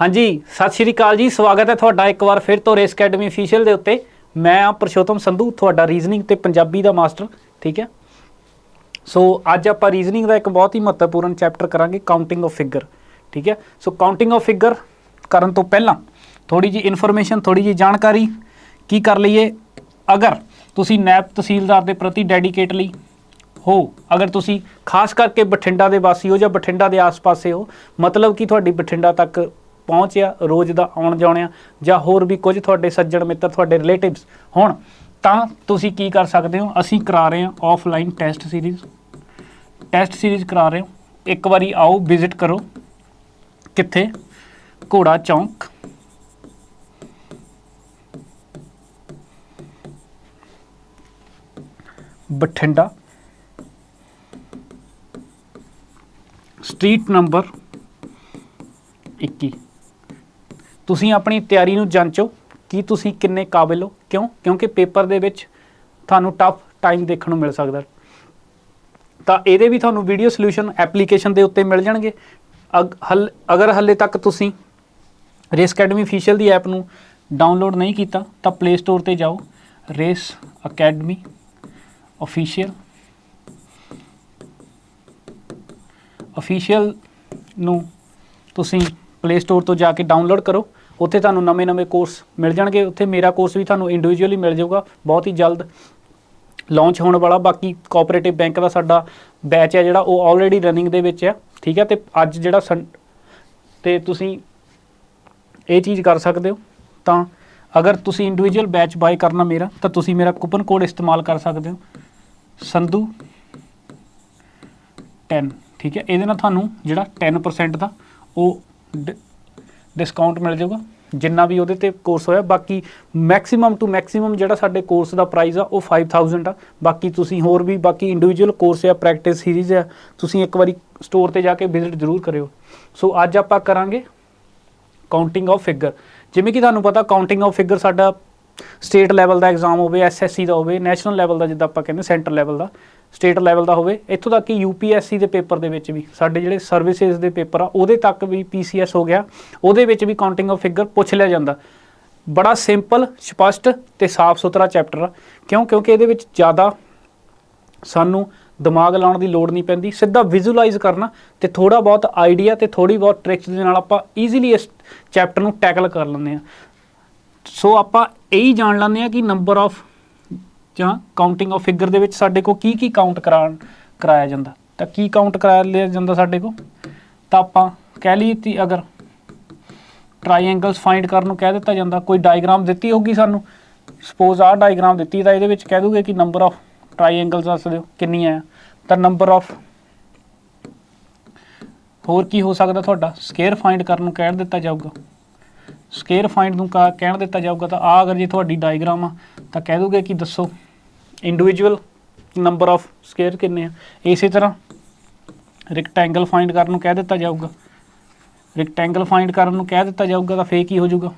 हाँ जी, सत श्री अकाल जी। स्वागत है तुहाडा एक बार फिर तो रेस अकैडमी ऑफिशियल दे उत्ते। मैं हाँ परशोत्तम संधू, तुहाडा रीजनिंग ते पंजाबी दा मास्टर। ठीक है, सो अज आपां रीजनिंग का एक बहुत ही महत्वपूर्ण चैप्टर करांगे, काउंटिंग ऑफ फिगर। ठीक है, सो काउंटिंग ऑफ फिगर करन तो पहलां थोड़ी जी इन्फॉर्मेशन, थोड़ी जी जानकारी की कर लईए। अगर तुसी नैब तहसीलदार के प्रति डेडिकेटली हो, अगर तुसी खास करके बठिंडा के वासी हो या बठिंडा के आस पासे हो, मतलब कि तुहाडी बठिंडा तक पहुँच आ रोज़ का आउण जाण या होर भी कुछ तुहाडे सज्जण मित्र तुहाडे रिलेटिव्स होण, तां तुसी की कर सकते हो। असी करा रहे हैं ऑफलाइन टेस्ट सीरीज़ करा रहे हो। एक बारी आओ, विजिट करो। कित्थे? घोड़ा चौंक, बठिंडा, स्ट्रीट नंबर 21। तुसी अपनी तैयारी नूं जांचो कि तुसी किन्ने काबिल हो। क्यों? क्योंकि पेपर दे विच थानू टफ टाइम देखने मिल सकता। तो ये भी थानू वीडियो सल्यूशन एप्लीकेशन के उत्ते मिल जाएंगे। अगर हले तक तुसी रेस अकैडमी ऑफिशियल की ऐप नूं डाउनलोड नहीं किया तो प्ले स्टोर पर जाओ, रेस अकैडमी ऑफिशियल नूं तुसी प्ले स्टोर तो जाके डाउनलोड करो। उत्थे तुहानूं नਵੇਂ कोर्स मिल जाएंगे। उत्थे मेरा कोर्स भी तुहानूं इंडिविजुअली मिल जाऊगा, बहुत ही जल्द लॉन्च होने वाला। बाकी कोऑपरेटिव बैंक का साडा बैच है जिहड़ा वो ऑलरेडी रनिंग दे विच है। ठीक है, तो अज जिहड़ा ते तुसी ये चीज़ कर सकते हो। तो अगर तुसी इंडिविजुअल बैच बाय करना मेरा, तो तुसी मेरा कूपन कोड इस्तेमाल कर सकते हो, संधू 10। ठीक है, ये थानू जिहड़ा 10% का वो डिस्काउंट मिल जाऊगा जिन्ना भी वो कोर्स होया। बाकी मैक्सीमम टू मैक्सीमम जिहड़ा साडे कोर्स का प्राइस आ वो 5000 आ। बाकी तुसी होर भी बाकी इंडिविजुअल कोर्स या प्रैक्टिस सीरीज़ है, तुसी एक बारी स्टोर पर जाके विजिट जरूर करियो। सो अज आपां करांगे काउंटिंग ऑफ फिगर। जिवें कि तुहानूं पता काउंटिंग ऑफ फिगर साडा स्टेट लैवल का एग्जाम हो, SSC का हो, नैशनल लैवल का जिद्दां आपां कहंदे सेंटर लैवल का, स्टेट लैवल का हो, इत्थों तक कि UPSC के पेपर दे विच भी साडे जिहड़े सर्विसिज के पेपर आ उहदे तक भी PCS हो गया, उहदे विच भी काउंटिंग ऑफ फिगर पुछ लिया जाता। बड़ा सिंपल, स्पष्ट ते साफ सुथरा चैप्टर आ। क्यों? क्योंकि इहदे विच ज़्यादा सानू दिमाग लाउण दी लोड़ नहीं पैंदी, सीधा विजुलाइज करना ते थोड़ा बहुत आइडिया ते थोड़ी बहुत ट्रिक्स दे नाल आपां ईजीली इस चैप्टर नूं टैकल कर लैंदे आ। सो आपां यही जान लैंदे आ कि नंबर ऑफ ਜਾਂ काउंटिंग ऑफ फिगर ਦੇ ਵਿੱਚ ਸਾਡੇ ਕੋ ਕੀ ਕਾਊਂਟ ਕਰਾਇਆ ਜਾਂਦਾ। ਤਾਂ ਕੀ ਕਾਊਂਟ ਕਰਾਇਆ ਲਿਆ ਜਾਂਦਾ ਸਾਡੇ ਕੋ, ਤਾਂ ਆਪਾਂ ਕਹਿ ਲਈਏ ਕਿ ਅਗਰ ਟ੍ਰਾਈਐਂਗਲਸ ਫਾਈਂਡ ਕਰਨ ਨੂੰ ਕਹਿ ਦਿੱਤਾ ਜਾਂਦਾ, ਕੋਈ ਡਾਇਗਰਾਮ ਦਿੱਤੀ ਹੋਊਗੀ ਸਾਨੂੰ, ਸਪੋਜ਼ ਆਹ ਡਾਇਗਰਾਮ ਦਿੱਤੀ ਤਾਂ ਇਹਦੇ ਵਿੱਚ ਕਹਿ ਦੂਗੇ ਕਿ ਨੰਬਰ ਆਫ ਟ੍ਰਾਈਐਂਗਲਸ ਦੱਸ ਦਿਓ ਕਿੰਨੀਆਂ ਆ। ਤਾਂ ਨੰਬਰ ਆਫ ਹੋਰ ਕੀ ਹੋ ਸਕਦਾ ਤੁਹਾਡਾ, ਸਕੇਅਰ ਫਾਈਂਡ ਕਰਨ ਨੂੰ ਕਹਿ ਦਿੱਤਾ ਜਾਊਗਾ, ਸਕੇਅਰ फाइंड ਨੂੰ ਕਹਿਣ ਦਿੱਤਾ ਜਾਊਗਾ। ਤਾਂ ਆ ਅਗਰ ਜੇ ਤੁਹਾਡੀ ਡਾਇਗਰਾਮ ਆ ਤਾਂ ਕਹਿ ਦੋਗੇ ਕਿ ਦੱਸੋ ਇੰਡੀਵਿਜੂਅਲ ਨੰਬਰ ਆਫ ਸਕੇਅਰ ਕਿੰਨੇ ਆ। ਇਸੇ ਤਰ੍ਹਾਂ ਰੈਕਟੈਂਗਲ ਫਾਈਂਡ ਕਰਨ ਨੂੰ ਕਹਿ ਦਿੱਤਾ ਜਾਊਗਾ, ਰੈਕਟੈਂਗਲ ਫਾਈਂਡ ਕਰਨ ਨੂੰ ਕਹਿ ਦਿੱਤਾ ਜਾਊਗਾ ਤਾਂ ਫੇਰ ਕੀ ਹੋ ਜਾਊਗਾ,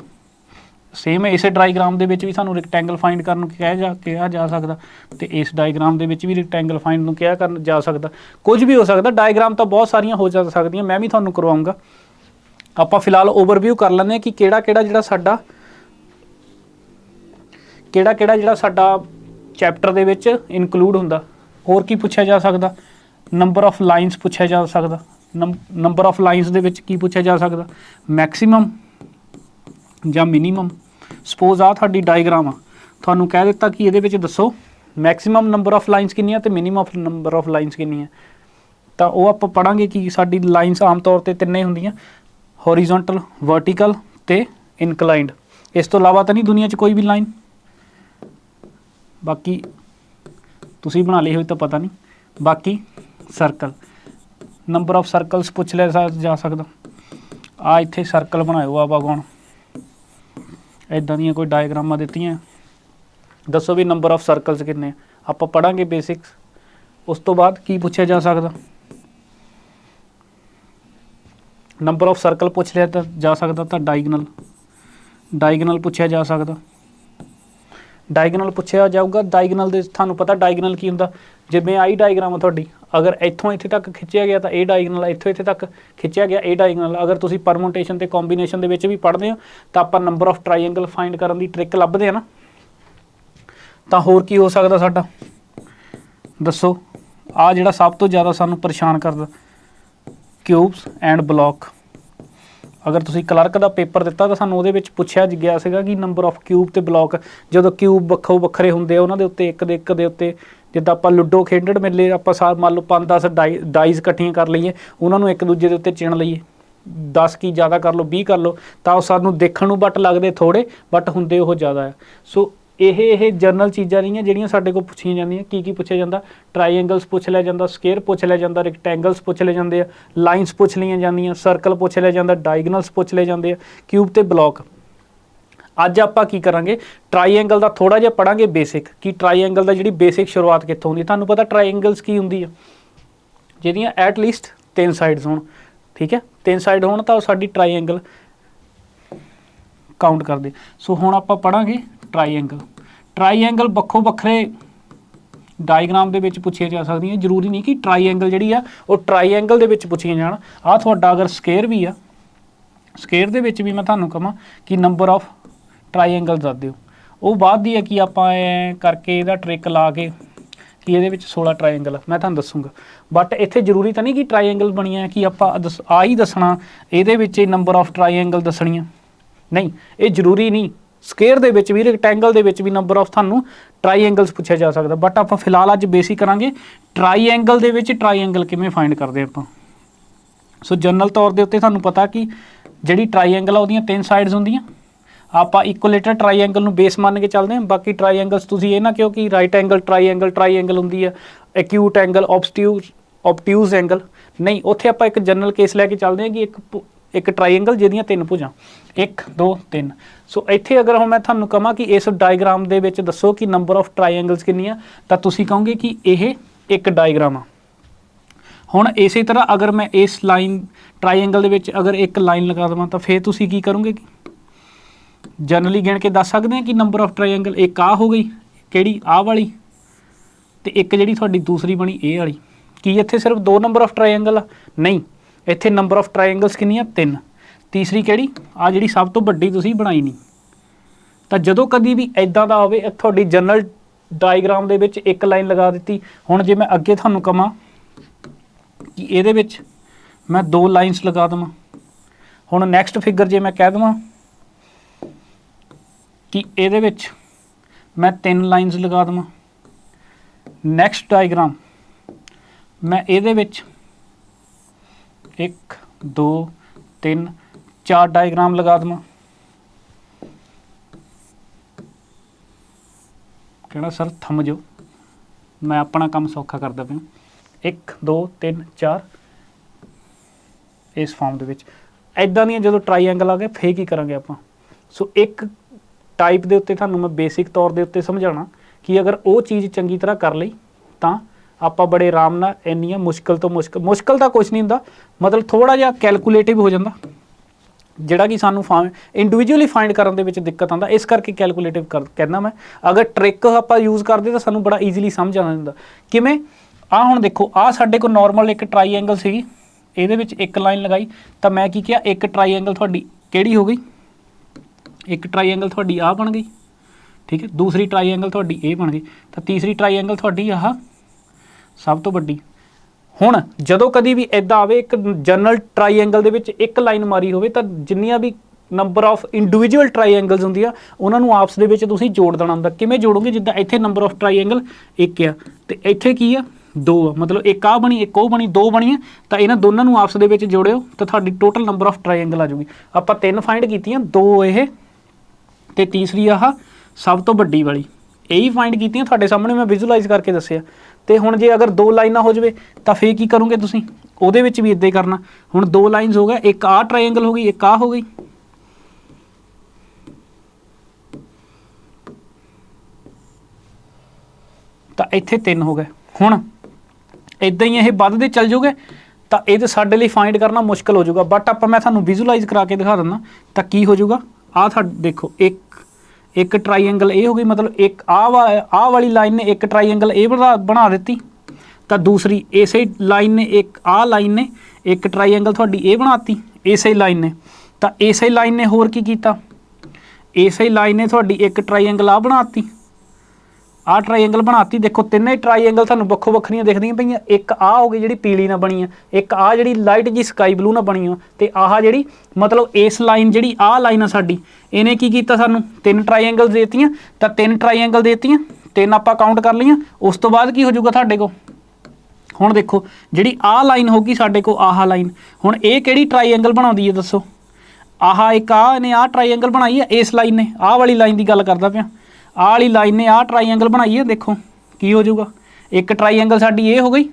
ਸੇਮ ਇਸੇ ਡਾਇਗਰਾਮ ਦੇ ਵਿੱਚ ਵੀ ਸਾਨੂੰ ਰੈਕਟੈਂਗਲ ਫਾਈਂਡ ਕਰਨ ਨੂੰ ਕਿਹਾ ਜਾ ਸਕਦਾ, ਤੇ ਇਸ ਡਾਇਗਰਾਮ ਦੇ ਵਿੱਚ ਵੀ ਰੈਕਟੈਂਗਲ ਫਾਈਂਡ ਨੂੰ ਕਿਹਾ ਕਰਨ ਜਾ ਸਕਦਾ। ਕੁਝ ਵੀ ਹੋ ਸਕਦਾ, ਡਾਇਗਰਾਮ ਤਾਂ ਬਹੁਤ ਸਾਰੀਆਂ ਹੋ ਜਾ ਸਕਦੀਆਂ, ਮੈਂ ਵੀ ਤੁਹਾਨੂੰ ਕਰਵਾਉਂਗਾ। ਆਪਾਂ ਫਿਲਹਾਲ ਓਵਰਵਿਊ ਕਰ ਲੈਂਦੇ ਹਾਂ ਕਿ ਕਿਹੜਾ ਜਿਹੜਾ ਸਾਡਾ ਚੈਪਟਰ ਦੇ ਵਿੱਚ ਇਨਕਲੂਡ ਹੁੰਦਾ। ਹੋਰ ਕੀ ਪੁੱਛਿਆ ਜਾ ਸਕਦਾ, ਨੰਬਰ ਆਫ ਲਾਈਨਸ ਪੁੱਛਿਆ ਜਾ ਸਕਦਾ। ਨੰਬਰ ਆਫ ਲਾਈਨਸ ਦੇ ਵਿੱਚ ਕੀ ਪੁੱਛਿਆ ਜਾ ਸਕਦਾ, ਮੈਕਸੀਮਮ ਜਾਂ ਮਿਨੀਮਮ। ਸਪੋਜ਼ ਆ ਤੁਹਾਡੀ ਡਾਇਗਰਾਮ ਆ, ਤੁਹਾਨੂੰ ਕਹਿ ਦਿੱਤਾ ਕਿ ਇਹਦੇ ਵਿੱਚ ਦੱਸੋ ਮੈਕਸੀਮਮ ਨੰਬਰ ਆਫ ਲਾਈਨਸ ਕਿੰਨੀਆਂ ਤੇ ਮਿਨੀਮਮ ਨੰਬਰ ਆਫ ਲਾਈਨਸ ਕਿੰਨੀਆਂ। ਤਾਂ ਉਹ ਆਪਾਂ ਪੜ੍ਹਾਂਗੇ ਕਿ ਸਾਡੀ ਲਾਈਨਸ ਆਮ ਤੌਰ 'ਤੇ ਤਿੰਨੇ ਹੁੰਦੀਆਂ, हॉरिजॉन्टल, वर्टिकल ते इनकलाइंड। इस तो इलावा तो नहीं दुनिया च कोई भी लाइन, बाकी तुसी बना ली हुई तो पता नहीं। बाकी सर्कल, नंबर ऑफ सर्कल्स पुछ लिया जा सकता। आ इत्थे सर्कल बनाओ आप कौन, इदां दियां कोई डायग्रामां दित्तियां, दसो भी नंबर ऑफ सर्कल्स किन्ने। आपां पढ़ांगे बेसिक्स। उस तो बाद की पुछया जा सकता, नंबर ऑफ सर्कल पुछ लिया जा सकता। तो डायगनल पुछया जा सकता। ਡਾਇਗਨਲ ਪੁੱਛਿਆ ਜਾਊਗਾ। ਡਾਇਗਨਲ ਦੇ ਤੁਹਾਨੂੰ ਪਤਾ ਡਾਇਗਨਲ ਕੀ ਹੁੰਦਾ, ਜਿਵੇਂ ਆਈ ਡਾਇਗਰਾਮ ਆ ਤੁਹਾਡੀ, ਅਗਰ ਇੱਥੋਂ ਇੱਥੇ ਤੱਕ ਖਿੱਚਿਆ ਗਿਆ ਤਾਂ ਇਹ ਡਾਇਗਨਲ, ਇੱਥੋਂ ਇੱਥੇ ਤੱਕ ਖਿੱਚਿਆ ਗਿਆ ਇਹ ਡਾਇਗਨਲ। ਅਗਰ ਤੁਸੀਂ ਪਰਮੂਟੇਸ਼ਨ ਤੇ ਕੰਬੀਨੇਸ਼ਨ ਦੇ ਵਿੱਚ ਵੀ ਪੜ੍ਹਦੇ ਹੋ ਤਾਂ ਆਪਾਂ ਨੰਬਰ ਆਫ ਟਰਾਈਐਂਗਲ ਫਾਈਂਡ ਕਰਨ ਦੀ ਟ੍ਰਿਕ ਲੱਭਦੇ ਆ ਨਾ। ਤਾਂ ਹੋਰ ਕੀ ਹੋ ਸਕਦਾ ਸਾਡਾ, ਦੱਸੋ। ਆ ਜਿਹੜਾ ਸਭ ਤੋਂ ਜ਼ਿਆਦਾ ਸਾਨੂੰ ਪਰੇਸ਼ਾਨ ਕਰਦਾ, ਕਿਊਬਸ ਐਂਡ ਬਲੌਕ। ਅਗਰ ਤੁਸੀਂ ਕਲਰਕ ਦਾ ਪੇਪਰ ਦਿੱਤਾ ਤਾਂ ਸਾਨੂੰ ਉਹਦੇ ਵਿੱਚ ਪੁੱਛਿਆ ਗਿਆ ਸੀਗਾ ਕਿ ਨੰਬਰ ਆਫ ਕਿਊਬ ਤੇ ਬਲੌਕ, ਜਦੋਂ ਕਿਊਬ ਵੱਖੋ ਵੱਖਰੇ ਹੁੰਦੇ ਆ ਉਹਨਾਂ ਦੇ ਉੱਤੇ ਇੱਕ ਦੇ ਉੱਤੇ, ਜਿੱਦਾਂ ਆਪਾਂ ਲੁੱਡੋ ਖੇਡਣ ਵੇਲੇ ਆਪਾਂ ਮੰਨ ਲਓ 5-10 ਡਾਈਜ਼ ਇਕੱਠੀਆਂ ਕਰ ਲਈਏ, ਉਹਨਾਂ ਨੂੰ ਇੱਕ ਦੂਜੇ ਦੇ ਉੱਤੇ ਚਿਣ ਲਈਏ, 10 ਕੀ ਜ਼ਿਆਦਾ ਕਰ ਲਓ 20 ਕਰ ਲਓ, ਤਾਂ ਉਹ ਸਾਨੂੰ ਦੇਖਣ ਨੂੰ ਬਟ ਲੱਗਦੇ ਥੋੜ੍ਹੇ ਬਟ ਹੁੰਦੇ ਉਹ ਜ਼ਿਆਦਾ ਆ। ਸੋ ਇਹ ਜਨਰਲ ਚੀਜ਼ਾਂ ਨਹੀਂ ਹੈ ਜਿਹੜੀਆਂ ਸਾਡੇ ਕੋਲ ਪੁੱਛੀਆਂ ਜਾਂਦੀਆਂ। ਕੀ ਪੁੱਛਿਆ ਜਾਂਦਾ, ਟਰਾਈਐਂਗਲਸ ਪੁੱਛ ਲਿਆ ਜਾਂਦਾ, ਸਕੁਏਅਰ ਪੁੱਛ ਲਿਆ ਜਾਂਦਾ, ਰੈਕਟੈਂਗਲਸ ਪੁੱਛ ਲਏ ਜਾਂਦੇ ਆ, ਲਾਈਨਸ ਪੁੱਛ ਲਈਆਂ ਜਾਂਦੀਆਂ, ਸਰਕਲ ਪੁੱਛ ਲਿਆ ਜਾਂਦਾ, ਡਾਇਗਨਲਸ ਪੁੱਛ ਲਏ ਜਾਂਦੇ ਆ, ਕਿਊਬ ਤੇ ਬਲੌਕ। ਅੱਜ ਆਪਾਂ ਕੀ ਕਰਾਂਗੇ, ਟਰਾਈਐਂਗਲ ਦਾ ਥੋੜ੍ਹਾ ਜਿਹਾ ਪੜਾਂਗੇ ਬੇਸਿਕ, ਕਿ ਟਰਾਈਐਂਗਲ ਦਾ ਜਿਹੜੀ ਬੇਸਿਕ ਸ਼ੁਰੂਆਤ ਕਿੱਥੋਂ ਹੁੰਦੀ। ਤੁਹਾਨੂੰ ਪਤਾ ਟਰਾਈਐਂਗਲਸ ਕੀ ਹੁੰਦੀ ਆ, ਜਿਹਦੀਆਂ ਐਟ ਲੀਸਟ 3 ਸਾਈਡਸ ਹੋਣ, ਠੀਕ ਹੈ, 3 ਸਾਈਡ ਹੋਣ ਤਾਂ ਉਹ ਸਾਡੀ ਟਰਾਈਐਂਗਲ ਕਾਊਂਟ ਕਰਦੇ। ਸੋ ਹੁਣ ਆਪਾਂ ਪੜਾਂਗੇ ਟਰਾਈਐਂਗਲ। ਟਰਾਈਐਂਗਲ ਵੱਖੋ ਵੱਖਰੇ ਡਾਇਗਰਾਮ ਦੇ ਵਿੱਚ ਪੁੱਛੀਆਂ ਜਾ ਸਕਦੀਆਂ, ਜ਼ਰੂਰੀ ਨਹੀਂ ਕਿ ਟਰਾਈਐਂਗਲ ਜਿਹੜੀ ਆ ਉਹ ਟਰਾਈਐਂਗਲ ਦੇ ਵਿੱਚ ਪੁੱਛੀਆਂ ਜਾਣ। ਆਹ ਤੁਹਾਡਾ ਅਗਰ ਸਕੁਏਅਰ ਵੀ ਆ, ਸਕੁਏਅਰ ਦੇ ਵਿੱਚ ਵੀ ਮੈਂ ਤੁਹਾਨੂੰ ਕਹਾਂ ਕਿ ਨੰਬਰ ਆਫ ਟਰਾਈਐਂਗਲ ਦੱਸ ਦਿਓ, ਉਹ ਬਾਅਦ ਦੀ ਹੈ ਕਿ ਆਪਾਂ ਐਂ ਕਰਕੇ ਇਹਦਾ ਟ੍ਰਿਕ ਲਾ ਕੇ ਕਿ ਇਹਦੇ ਵਿੱਚ 16 ਟਰਾਈਐਂਗਲ ਮੈਂ ਤੁਹਾਨੂੰ ਦੱਸੂਗਾ। ਬਟ ਇੱਥੇ ਜ਼ਰੂਰੀ ਤਾਂ ਨਹੀਂ ਕਿ ਟਰਾਈਐਂਗਲ ਬਣੀਆਂ ਕਿ ਆਪਾਂ ਆ ਹੀ ਦੱਸਣਾ ਇਹਦੇ ਵਿੱਚ ਹੀ ਨੰਬਰ ਆਫ ਟਰਾਈਐਂਗਲ ਦੱਸਣੀਆਂ, ਨਹੀਂ, ਇਹ ਜ਼ਰੂਰੀ ਨਹੀਂ। ਸਕੁਏਅਰ ਦੇ ਵਿੱਚ ਵੀ, ਰੈਕਟੈਂਗਲ ਦੇ ਵਿੱਚ ਵੀ ਨੰਬਰ ਆਫ ਤੁਹਾਨੂੰ ਟਰਾਈਐਂਗਲਸ ਪੁੱਛਿਆ ਜਾ ਸਕਦਾ। ਬਟ ਆਪਾਂ ਫਿਲਹਾਲ ਅੱਜ ਬੇਸਿਕ ਕਰਾਂਗੇ ਟਰਾਈਐਂਗਲ ਦੇ ਵਿੱਚ ਟਰਾਈਐਂਗਲ ਕਿਵੇਂ ਫਾਈਂਡ ਕਰਦੇ ਆਪਾਂ। ਸੋ ਜਨਰਲ ਤੌਰ ਦੇ ਉੱਤੇ ਤੁਹਾਨੂੰ ਪਤਾ ਕਿ ਜਿਹੜੀ ਟਰਾਈਐਂਗਲ ਆ ਉਹਦੀਆਂ 3 ਸਾਈਡਸ ਹੁੰਦੀਆਂ। ਆਪਾਂ ਇਕੁਏਲੇਟਰ ਟਰਾਈਐਂਗਲ ਨੂੰ ਬੇਸ ਮੰਨ ਕੇ ਚੱਲਦੇ ਹਾਂ। ਬਾਕੀ ਟਰਾਈਐਂਗਲਸ ਤੁਸੀਂ ਇਹ ਨਾ ਕਿਉਂ ਕਿ ਰਾਈਟ ਐਂਗਲ ਟਰਾਈਐਂਗਲ ਹੁੰਦੀ ਆ, ਐਕਿਊਟ ਐਂਗਲ, ਓਬਟਿਊਜ਼ ਐਂਗਲ, ਨਹੀਂ, ਉੱਥੇ ਆਪਾਂ ਇੱਕ ਜਨਰਲ ਕੇਸ ਲੈ ਕੇ ਚੱਲਦੇ ਹਾਂ ਕਿ ਇੱਕ ਟਰਾਈਐਂਗਲ ਜਿਹਦੀਆਂ 3 ਭੁਜਾਂ, 1 2 3। ਸੋ ਇੱਥੇ ਅਗਰ ਹੁਣ ਮੈਂ ਤੁਹਾਨੂੰ ਕਹਾਂ ਕਿ ਇਸ ਡਾਇਗਰਾਮ ਦੇ ਵਿੱਚ ਦੱਸੋ ਕਿ ਨੰਬਰ ਆਫ ਟਰਾਈਐਂਗਲਸ ਕਿੰਨੀਆਂ, ਤਾਂ ਤੁਸੀਂ ਕਹੋਗੇ ਕਿ ਇਹ ਇੱਕ ਡਾਇਗਰਾਮ ਆ। ਹੁਣ ਇਸੇ ਤਰ੍ਹਾਂ ਅਗਰ ਮੈਂ ਇਸ ਲਾਈਨ ਟਰਾਈਐਂਗਲ ਦੇ ਵਿੱਚ ਅਗਰ ਇੱਕ ਲਾਈਨ ਲਗਾ ਦੇਵਾਂ ਤਾਂ ਫਿਰ ਤੁਸੀਂ ਕੀ ਕਰੋਗੇ, ਜਨਰਲੀ ਗਿਣ ਕੇ ਦੱਸ ਸਕਦੇ ਹਾਂ ਕਿ ਨੰਬਰ ਆਫ ਟਰਾਈਐਂਗਲ ਇੱਕ ਆ ਹੋ ਗਈ, ਕਿਹੜੀ ਆਹ ਵਾਲੀ, ਤੇ ਇੱਕ ਜਿਹੜੀ ਤੁਹਾਡੀ ਦੂਸਰੀ ਬਣੀ ਇਹ ਵਾਲੀ। ਕੀ ਇੱਥੇ ਸਿਰਫ 2 ਨੰਬਰ ਆਫ ਟਰਾਈਐਂਗਲ ਆ, ਨਹੀਂ, ਇੱਥੇ ਨੰਬਰ ਆਫ ਟਰਾਈਐਂਗਲਸ ਕਿੰਨੀਆਂ, 3। ਤੀਸਰੀ ਕਿਹੜੀ, ਆ ਜਿਹੜੀ ਸਭ ਤੋਂ ਵੱਡੀ ਤੁਸੀਂ ਬਣਾਈ ਨਹੀਂ। ਤਾਂ ਜਦੋਂ ਕਦੀ ਵੀ ਇੱਦਾਂ ਦਾ ਹੋਵੇ, ਤੁਹਾਡੀ ਜਨਰਲ ਡਾਇਗਰਾਮ ਦੇ ਵਿੱਚ ਇੱਕ ਲਾਈਨ ਲਗਾ ਦਿੱਤੀ। ਹੁਣ ਜੇ ਮੈਂ ਅੱਗੇ ਤੁਹਾਨੂੰ ਕਹਾਂ ਕਿ ਇਹਦੇ ਵਿੱਚ ਮੈਂ 2 ਲਾਈਨਸ ਲਗਾ ਦੇਵਾਂ, ਹੁਣ ਨੈਕਸਟ ਫਿਗਰ ਜੇ ਮੈਂ ਕਹਿ ਦੇਵਾਂ ਕਿ ਇਹਦੇ ਵਿੱਚ ਮੈਂ 3 ਲਾਈਨਸ ਲਗਾ ਦੇਵਾਂ, ਨੈਕਸਟ ਡਾਇਗਰਾਮ ਮੈਂ ਇਹਦੇ ਵਿੱਚ 1 2 3 4 ਡਾਇਗਰਾਮ ਲਗਾ ਦੇਵਾਂ, ਕਹਿਣਾ ਸਰ ਥੰਮ ਜਾਓ, ਮੈਂ ਆਪਣਾ ਕੰਮ ਸੌਖਾ ਕਰਦਾ ਪਿਆ। 1 2 3 4 ਇਸ ਫਾਰਮ ਦੇ ਵਿੱਚ ਇੱਦਾਂ ਦੀਆਂ ਜਦੋਂ ਟਰਾਈਐਂਗਲ ਆ ਗਏ ਫੇਰ ਕੀ ਕਰਾਂਗੇ ਆਪਾਂ। ਸੋ ਇੱਕ ਟਾਈਪ ਦੇ ਉੱਤੇ ਤੁਹਾਨੂੰ ਮੈਂ ਬੇਸਿਕ ਤੌਰ ਦੇ ਉੱਤੇ ਸਮਝਾਉਣਾ ਕਿ ਅਗਰ ਉਹ ਚੀਜ਼ ਚੰਗੀ ਤਰ੍ਹਾਂ ਕਰ ਲਈ ਤਾਂ ਆਪਾਂ ਬੜੇ ਆਰਾਮ ਨਾਲ ਇੰਨੀਆਂ ਮੁਸ਼ਕਿਲ ਤਾਂ ਕੁਛ ਨਹੀਂ ਹੁੰਦਾ, ਮਤਲਬ ਥੋੜ੍ਹਾ ਜਿਹਾ ਕੈਲਕੂਲੇਟਿਵ ਹੋ ਜਾਂਦਾ, ਜਿਹੜਾ ਕਿ ਸਾਨੂੰ ਇੰਡੀਵਿਜੂਅਲੀ ਫਾਈਂਡ ਕਰਨ ਦੇ ਵਿੱਚ ਦਿੱਕਤ ਆਉਂਦਾ, ਇਸ ਕਰਕੇ ਕੈਲਕੂਲੇਟਿਵ ਕਹਿੰਦਾ ਮੈਂ। ਅਗਰ ਟ੍ਰਿਕ ਆਪਾਂ ਯੂਜ਼ ਕਰਦੇ ਤਾਂ ਸਾਨੂੰ ਬੜਾ ਈਜ਼ੀਲੀ ਸਮਝ ਆ ਜਾਂਦਾ। ਕਿਵੇਂ, ਆਹ ਹੁਣ ਦੇਖੋ, ਆਹ ਸਾਡੇ ਕੋਲ ਨੋਰਮਲ ਇੱਕ ਟਰਾਈਐਂਗਲ ਸੀਗੀ, ਇਹਦੇ ਵਿੱਚ ਇੱਕ ਲਾਈਨ ਲਗਾਈ ਤਾਂ ਮੈਂ ਕੀ ਕਿਹਾ, ਇੱਕ ਟਰਾਈਐਂਗਲ ਤੁਹਾਡੀ ਕਿਹੜੀ ਹੋ ਗਈ, ਇੱਕ ਟਰਾਈਐਂਗਲ ਤੁਹਾਡੀ ਆਹ ਬਣ ਗਈ, ਠੀਕ ਹੈ, ਦੂਸਰੀ ਟਰਾਈਐਂਗਲ ਤੁਹਾਡੀ ਇਹ ਬਣ ਗਈ, ਤਾਂ ਤੀਸਰੀ ਟਰਾਈਐਂਗਲ ਤੁਹਾਡੀ ਆਹ ਸਭ ਤੋਂ ਵੱਡੀ। ਹੁਣ ਜਦੋਂ ਕਦੀ ਵੀ ਇੱਦਾਂ ਆਵੇ ਇੱਕ ਜਨਰਲ ਟਰਾਈਐਂਗਲ ਦੇ ਵਿੱਚ ਇੱਕ ਲਾਈਨ ਮਾਰੀ ਹੋਵੇ ਤਾਂ ਜਿੰਨੀਆਂ ਵੀ ਨੰਬਰ ਆਫ ਇੰਡੀਵਿਜੂਅਲ ਟਰਾਈਐਂਗਲਸ ਹੁੰਦੀਆਂ ਉਹਨਾਂ ਨੂੰ ਆਪਸ ਦੇ ਵਿੱਚ ਤੁਸੀਂ ਜੋੜ ਦੇਣਾ ਹੁੰਦਾ। ਕਿਵੇਂ ਜੋੜੋਗੇ, ਜਿੱਦਾਂ ਇੱਥੇ ਨੰਬਰ ਆਫ ਟਰਾਈਐਂਗਲ 1 ਆ ਤੇ ਇੱਥੇ ਕੀ ਆ 2 ਆ, ਮਤਲਬ ਇੱਕ ਆਹ ਬਣੀ, ਇੱਕ ਉਹ ਬਣੀ, 2 ਬਣੀਆਂ, ਤਾਂ ਇਹਨਾਂ ਦੋਨਾਂ ਨੂੰ ਆਪਸ ਦੇ ਵਿੱਚ ਜੋੜਿਓ ਤਾਂ ਤੁਹਾਡੀ ਟੋਟਲ ਨੰਬਰ ਆਫ ਟਰਾਈਐਂਗਲ ਆ ਜਾਊਗੀ। ਆਪਾਂ 3 ਫਾਈਂਡ ਕੀਤੀਆਂ, 2 ਇਹ ਤੇ ਤੀਸਰੀ ਆਹ ਸਭ ਤੋਂ ਵੱਡੀ ਵਾਲੀ, ਇਹੀ ਫਾਈਂਡ ਕੀਤੀਆਂ ਤੁਹਾਡੇ ਸਾਹਮਣੇ ਮੈਂ ਵਿਜ਼ੂਅਲਾਈਜ਼ ਕਰਕੇ ਦੱਸਿਆ। ਤੇ ਹੁਣ ਜੇ ਅਗਰ 2 ਲਾਈਨਾਂ ਹੋ ਜਾਵੇ ਤਾਂ ਫੇਰ ਕੀ ਕਰੋਗੇ ਤੁਸੀਂ, ਉਹਦੇ ਵਿੱਚ ਵੀ ਇੱਦਾਂ ਹੀ ਕਰਨਾ। ਹੁਣ 2 ਲਾਈਨਸ ਹੋ ਗਿਆ, ਇੱਕ ਆਹ ਟਰਾਈਐਂਗਲ ਹੋ ਗਈ, ਇੱਕ ਆਹ ਹੋ ਗਈ, ਤਾਂ ਇੱਥੇ 3 ਹੋ ਗਏ। ਹੁਣ ਇੱਦਾਂ ਹੀ ਇਹ ਵੱਧਦੇ ਚੱਲ ਜਾਓਗੇ ਤਾਂ ਇਹ ਸਾਡੇ ਲਈ ਫਾਈਂਡ ਕਰਨਾ ਮੁਸ਼ਕਿਲ ਹੋ ਜਾਊਗਾ। ਬਟ ਮੈਂ ਤੁਹਾਨੂੰ ਵਿਜ਼ੂਅਲਾਈਜ਼ ਕਰਾ ਕੇ ਦਿਖਾ ਦਿੰਦਾ ਤਾਂ ਕੀ ਹੋ ਜਾਊਗਾ। ਆਹ ਦੇਖੋ, एक ट्राईएंगल ए हो गई, मतलब एक आ वाली लाइन ने एक ट्राईएंगल ए बना दी। तो दूसरी इसे लाइन ने एक आ लाइन ने एक ट्राईएंगल थोड़ी ए बनाती इसे लाइन ने। तो इसे लाइन ने होर की कीता, इसे लाइन ने थोड़ी एक ट्राईएंगल आ बनाती, आ ट्राईएंगल बनाती। देखो तिने ट्राईएंगल थानू वक्खो वक्खरियां दिखदियां पईयां, एक आ हो गई जिहड़ी पीली ना बनी है, एक आ जिहड़ी लाइट जी स्काई ब्लू ना बनी है, ते आह जिहड़ी मतलब इस लाइन जिहड़ी आ लाइन आ साडी इहने की कीता सानू तीन ट्राईएंगल देतियां। तो तीन ट्राईएंगल देतियां, तीन आपां काउंट कर लईआं। उस तो बाद की हो जाऊगा साडे कोल, हुण देखो जिहड़ी आ लाइन होगी साडे कोल आह लाइन, हुण इह किहड़ी ट्राईएंगल बनाउंदी है दसो। आह एक आ ने आ ट्राईएंगल बनाई है इस लाइन ने, आ वाली लाइन की गल करदा पिया, आ वाली लाइन ने आ ट्राईएंगल बनाई है। देखो की हो जाऊगा, एक ट्राईएंगल साडी ये हो गई।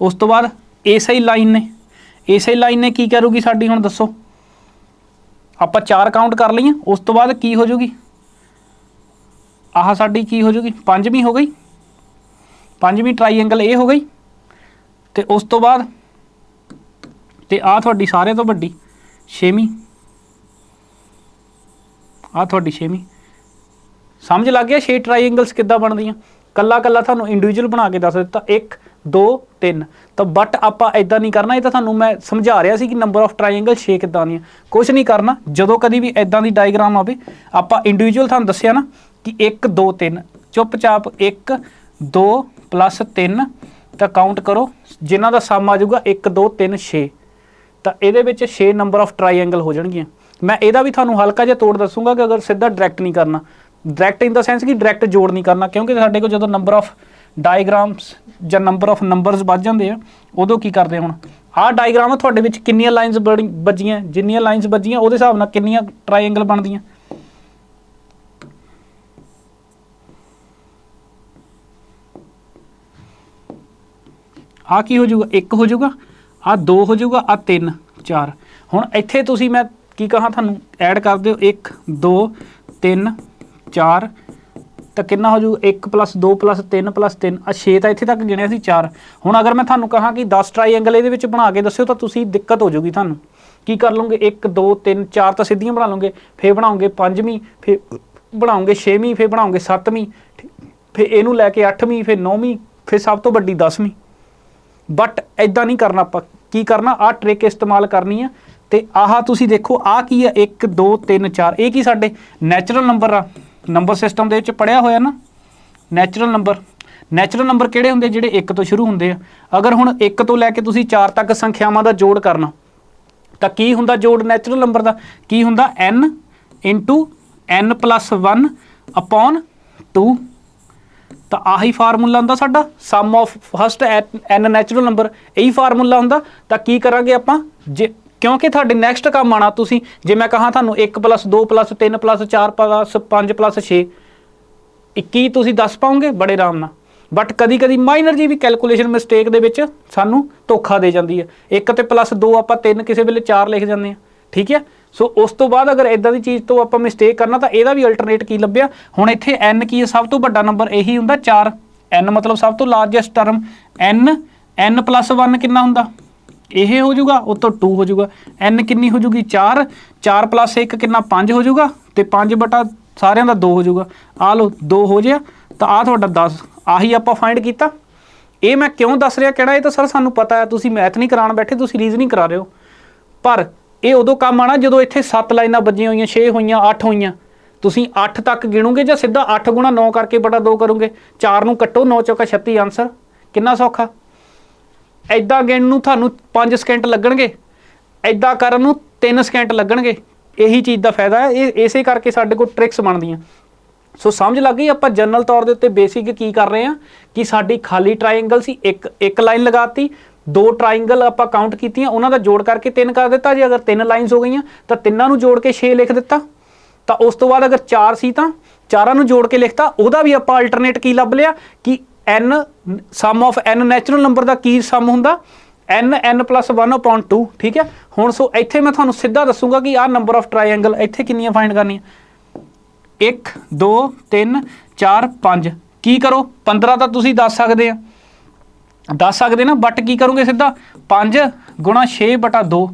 उस तो बाद इसे लाइन ने की करूगी साडी, हुण दसो आपां चार काउंट कर लईआं। उस तो बाद की हो जूगी, आह साडी की हो जूगी पंजवीं हो गई, पंजवीं ट्राईएंगल ए हो गई। तो उस तो बाद ते आ तुहाडी सारे तो वड्डी छेवीं, आ तुहाडी छेवीं। समझ लग गया 6 ट्राईएंगल्स किद्दां बनदियां, कल्ला कल्ला थानू इंडिविजुअल बना के दस दित्ता 1 2 3। तो बट आपां इदां नहीं करना, ये तो थानू मैं समझा रहा सी कि नंबर ऑफ ट्राईएंगल 6 किद्दां आउंदियां, कुछ नहीं करना। जदों कदी भी इदां दी डायग्राम आवे आपां इंडिविजुअल थानू दस्सिया ना कि 1 2 3, चुपचाप 1 2 प्लस 3 तो काउंट करो, जिन्हां दा सम आ जाऊगा 1 2 3 6। तो ये 6 नंबर ऑफ ट्राईएंगल हो जाएंगे। मैं यदा भी थानू हल्का जिहा तोड़ दसूँगा कि अगर सीधा डायरैक्ट नहीं करना, डायरैक्ट इन द सेंस कि डायरैक्ट जोड़ नहीं करना, क्योंकि साडे कोल जो नंबर ऑफ डायग्राम्स ਜਾਂ नंबर ऑफ नंबरस ਵੱਧ ਜਾਂਦੇ ਆ ਉਦੋਂ ਕੀ ਕਰਦੇ ਹੁਣ ਆਹ ਡਾਇਗਰਾਮ ਆ ਤੁਹਾਡੇ ਵਿੱਚ ਕਿੰਨੀਆਂ ਲਾਈਨਸ ਵੱਜੀਆਂ, ਜਿੰਨੀਆਂ ਲਾਈਨਸ ਵੱਜੀਆਂ ਉਹਦੇ ਹਿਸਾਬ ਨਾਲ ਕਿੰਨੀਆਂ ਟ੍ਰਾਇੰਗਲ ਬਣਦੀਆਂ। ਆ ਕੀ ਹੋ ਜਾਊਗਾ, 1 ਹੋ ਜਾਊਗਾ, ਆ 2 ਹੋ ਜਾਊਗਾ, ਆ 3 4। ਹੁਣ ਇੱਥੇ ਤੁਸੀਂ ਮੈਂ ਕੀ ਕਹਾਂ ਤੁਹਾਨੂੰ ਐਡ ਕਰ ਦਿਓ 1 2 3 4 तो कितना हो जाऊगा 1 + 2 + 3 + 3 आ 6 तो इत्थे तक गिणिया सी 4। हुण अगर मैं थानू कहां कि 10 ट्राईएंगल इहदे विच बना के दस्सिओ तो तुसीं दिक्कत हो जाऊगी। थानू की कर लोगे 1 2 3 4 तो सीधियां बना लोगे, फिर बनाओगे 5वीं, फिर बनाओगे 6वीं, फिर बनाओगे 7वीं, फिर इहनूं लैके 8वीं, फिर 9वीं, फिर सब तो वड्डी 10वीं। बट इदां नहीं करना, आपां की करना आ ट्रिक इस्तेमाल करनी है। तो आह तुसीं देखो आ की है 1 2 3 4, ये की साडे नैचुरल नंबर आ, नंबर सिस्टम ਦੇ ਵਿੱਚ ਪੜਿਆ ਹੋਇਆ ਨਾ ਨੈਚੁਰਲ ਨੰਬਰ ਕਿਹੜੇ ਹੁੰਦੇ ਜਿਹੜੇ 1 ਤੋਂ ਸ਼ੁਰੂ ਹੁੰਦੇ ਆ। ਅਗਰ ਹੁਣ 1 ਤੋਂ ਲੈ ਕੇ ਤੁਸੀਂ 4 ਤੱਕ ਸੰਖਿਆਵਾਂ ਦਾ ਜੋੜ ਕਰਨਾ ਤਾਂ ਕੀ ਹੁੰਦਾ ਜੋੜ ਨੈਚੁਰਲ ਨੰਬਰ ਦਾ, ਕੀ ਹੁੰਦਾ n × n + 1 / 2। ਤਾਂ ਆਹੀ ਫਾਰਮੂਲਾ ਹੁੰਦਾ ਸਾਡਾ sum of first n natural number, ਇਹੀ ਫਾਰਮੂਲਾ ਹੁੰਦਾ। ਤਾਂ ਕੀ ਕਰਾਂਗੇ ਆਪਾਂ ਜੇ क्योंकि तुहाडे नैक्सट काम आना, तुसीं जे मैं कहा थानू 1 + 2 + 3 + 4 + 5 + 6 21 तुसीं दस पाओगे बड़े आराम नाल। बट कदी कदी माइनर जी भी कैलकुलेशन मिसटेक दे विच सानू धोखा दे जाती है। 1 ते +2 आपां 3 किसी वेले 4 लिख जाते हैं, ठीक है। सो उस तो बाद अगर इदां दी चीज़ तो आपां मिसटेक करना तो इहदा भी अल्टरनेट की लभ्या। हुण इत्थे n की है, सब तो वड्डा नंबर यही हुंदा 4, n मतलब सब तो लार्जेस्ट टर्म। n + 1 कितना हुंदा, ਇਹ ਹੋ ਜਾਊਗਾ, ਉਹ ਤੋਂ 2 ਹੋ ਜਾਊਗਾ। n ਕਿੰਨੀ ਹੋ ਜੂਗੀ 4, 4 + 1 ਕਿੰਨਾ 5 ਹੋ ਜਾਊਗਾ, ਤੇ 5 ਬਟਾ ਸਾਰਿਆਂ ਦਾ 2 ਹੋ ਜਾਊਗਾ। ਆ ਲਓ 2 ਹੋ ਜਿਆ, ਤਾਂ ਆ ਤੁਹਾਡਾ 10। ਆਹੀ ਆਪਾਂ ਫਾਈਂਡ ਕੀਤਾ। ਇਹ ਮੈਂ ਕਿਉਂ ਦੱਸ ਰਿਹਾ ਕਿਹੜਾ, ਇਹ ਤਾਂ ਸਰ ਸਾਨੂੰ ਪਤਾ ਹੈ, ਤੁਸੀਂ ਮੈਥ ਨਹੀਂ ਕਰਾਉਣ ਬੈਠੇ, ਤੁਸੀਂ ਰੀਜ਼ਨਿੰਗ ਕਰਾ ਰਹੇ ਹੋ। ਪਰ ਇਹ ਉਦੋਂ ਕੰਮ ਆਣਾ ਜਦੋਂ ਇੱਥੇ 7 ਲਾਈਨਾਂ ਵੱਜੀਆਂ ਹੋਈਆਂ, 6 ਹੋਈਆਂ, 8 ਹੋਈਆਂ। ਤੁਸੀਂ 8 ਤੱਕ ਗਿਣੋਗੇ ਜਾਂ ਸਿੱਧਾ 8 × 9 ਕਰਕੇ ਬਟਾ 2 ਕਰੋਗੇ। 4 ਨੂੰ ਕੱਟੋ, 9 ਚੌਕਾ 36 ਆਨਸਰ। ਕਿੰਨਾ ਸੌਖਾ। ਇੱਦਾਂ ਗਿਣਨ ਨੂੰ ਤੁਹਾਨੂੰ 5 ਸਕਿੰਟ ਲੱਗਣਗੇ, ਇੱਦਾਂ ਕਰਨ ਨੂੰ 3 ਸਕਿੰਟ ਲੱਗਣਗੇ। ਇਹੀ ਚੀਜ਼ ਦਾ ਫਾਇਦਾ ਹੈ, ਇਹ ਇਸੇ ਕਰਕੇ ਸਾਡੇ ਕੋਲ ਟ੍ਰਿਕਸ ਬਣਦੀਆਂ। ਸੋ ਸਮਝ ਲੱਗ ਗਈ। ਆਪਾਂ ਜਨਰਲ ਤੌਰ ਦੇ ਉੱਤੇ ਬੇਸਿਕ ਕੀ ਕਰ ਰਹੇ ਹਾਂ ਕਿ ਸਾਡੀ ਖਾਲੀ ਟਰਾਇੰਗਲ ਸੀ, ਇੱਕ ਲਾਈਨ ਲਗਾਤੀ, 2 ਟਰਾਇੰਗਲ ਆਪਾਂ ਕਾਊਂਟ ਕੀਤੀਆਂ, ਉਹਨਾਂ ਦਾ ਜੋੜ ਕਰਕੇ 3 ਕਰ ਦਿੱਤਾ। ਜੇ ਅਗਰ 3 ਲਾਈਨਸ ਹੋ ਗਈਆਂ ਤਾਂ ਤਿੰਨਾਂ ਨੂੰ ਜੋੜ ਕੇ 6 ਲਿਖ ਦਿੱਤਾ। ਤਾਂ ਉਸ ਤੋਂ ਬਾਅਦ ਅਗਰ 4 ਸੀ ਤਾਂ 4 ਨੂੰ ਜੋੜ ਕੇ ਲਿਖਤਾ। ਉਹਦਾ ਵੀ ਆਪਾਂ ਅਲਟਰਨੇਟ ਕੀ ਲੱਭ ਲਿਆ ਕਿ n sum of n natural number ਦਾ ਕੀ ਸਮ ਹੁੰਦਾ n + 1 / 2, ਠੀਕ ਹੈ। ਹੁਣ ਸੋ ਇੱਥੇ ਮੈਂ ਤੁਹਾਨੂੰ ਸਿੱਧਾ ਦੱਸੂਗਾ ਕਿ ਆਹ ਨੰਬਰ ਆਫ ਟਰਾਇੰਗਲ ਇੱਥੇ ਕਿੰਨੀਆਂ ਫਾਈਂਡ ਕਰਨੀਆਂ, 1 2 3 4 5। ਕੀ ਕਰੋ 15 ਤਾਂ ਤੁਸੀਂ ਦੱਸ ਸਕਦੇ ਨਾ, ਬਟ ਕੀ ਕਰੋਗੇ ਸਿੱਧਾ 5 × 6/2।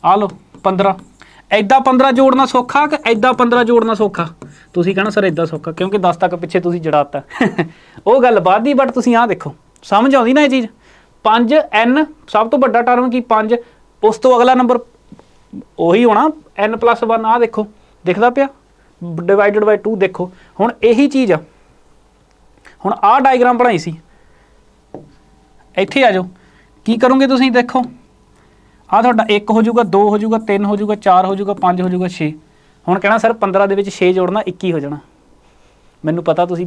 ਆ ਲਓ 15। ਐਦਾਂ 15 ਜੋੜਨਾ ਸੌਖਾ ਕਿ ਐਦਾਂ 15 ਜੋੜਨਾ ਸੌਖਾ। ਤੁਸੀਂ ਕਹਿਣਾ ਸਰ इदा सौखा क्योंकि 10 तक पिछे तुसी जड़ाता वो गल बाद दी। बट तुसी आ देखो समझ आउंदी ना ये चीज़। 5n सब तो बड़ा टर्म की 5, उस तो अगला नंबर ਉਹੀ होना n+1। आ देखो दिखदा पिया डिवाइडेड बाय 2। देखो हुण यही चीज़ आ, हुण आ डायग्राम बनाई सी, इत्थे आ जाओ की करोगे तुसीं। देखो आ तुहाडा 1 हो जाऊगा, 2 हो जाऊगा, 3 हो जाऊगा, 4 हो जाऊगा, 5 हो जाऊगा, 6। हुण कहना सर 15 ਦੇ ਵਿੱਚ 6 जोड़ना 21 हो जाना। मैनूं पता तुसीं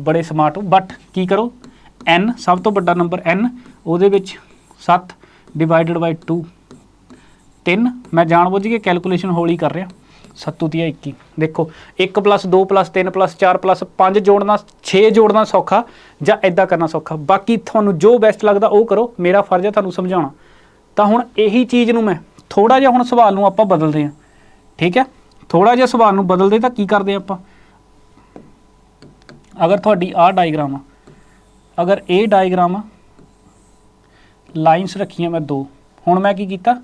बड़े स्मार्ट हो, बट की करो n सब तो बड़ा नंबर n, ਉਹਦੇ ਵਿੱਚ 7 डिवाइडेड बाय 2 3। मैं जानबूझ के कैलकुलेशन हौली कर रहा। 7 × 21 देखो 1 + 2 + 3 + 4 + 5 जोड़ना 6 जोड़ना सौखा ਜਾਂ इदा करना सौखा। बाकी थानू जो बेस्ट लगता वो करो, मेरा फर्ज है थानू समझाना। तो हुण यही चीज़ नूं मैं थोड़ा जिहा हुण सवाल नूं आपां बदलदे हां, ठीक है। थोड़ा जिहा सवाल नूं बदलदे तां की करदे आपां, अगर तुहाडी आ डायग्राम आ, अगर ये डायग्राम आ, लाइनस रखियां मैं 2, हुण मैं की कीता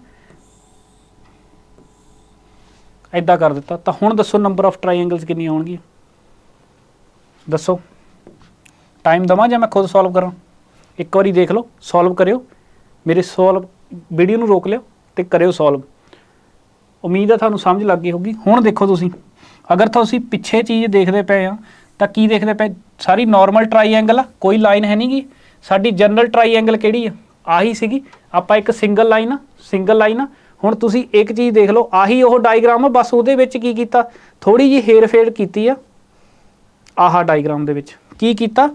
इदा कर दिता। तो हुण दसो नंबर ऑफ ट्राईएंगल्स कितनी आउणगी, दसो। टाइम दवां जां मैं खुद सॉल्व करा? एक बारी देख लो, सॉल्व करियो, मेरे सॉल्व वीडियो नूं रोक लियो तो करियो सॉल्व। उम्मीद है तुहानूं समझ लग गई होगी। हुण देखो तुसीं, अगर तुसीं पिछे चीज़ देखते पे आ तो की देखते पे, सारी नॉर्मल ट्राईएंगल आ, कोई लाइन है नहीं गी। साडी जनरल ट्राईएंगल किहड़ी आ, आही सीगी। आपां एक सिंगल लाइन आ। हुण तुसीं एक चीज़ देख लो, आही वो डायग्राम आ, बस उहदे विच की कीता, थोड़ी जी हेर फेर कीती आ। आहा डायग्राम दे विच की कीता,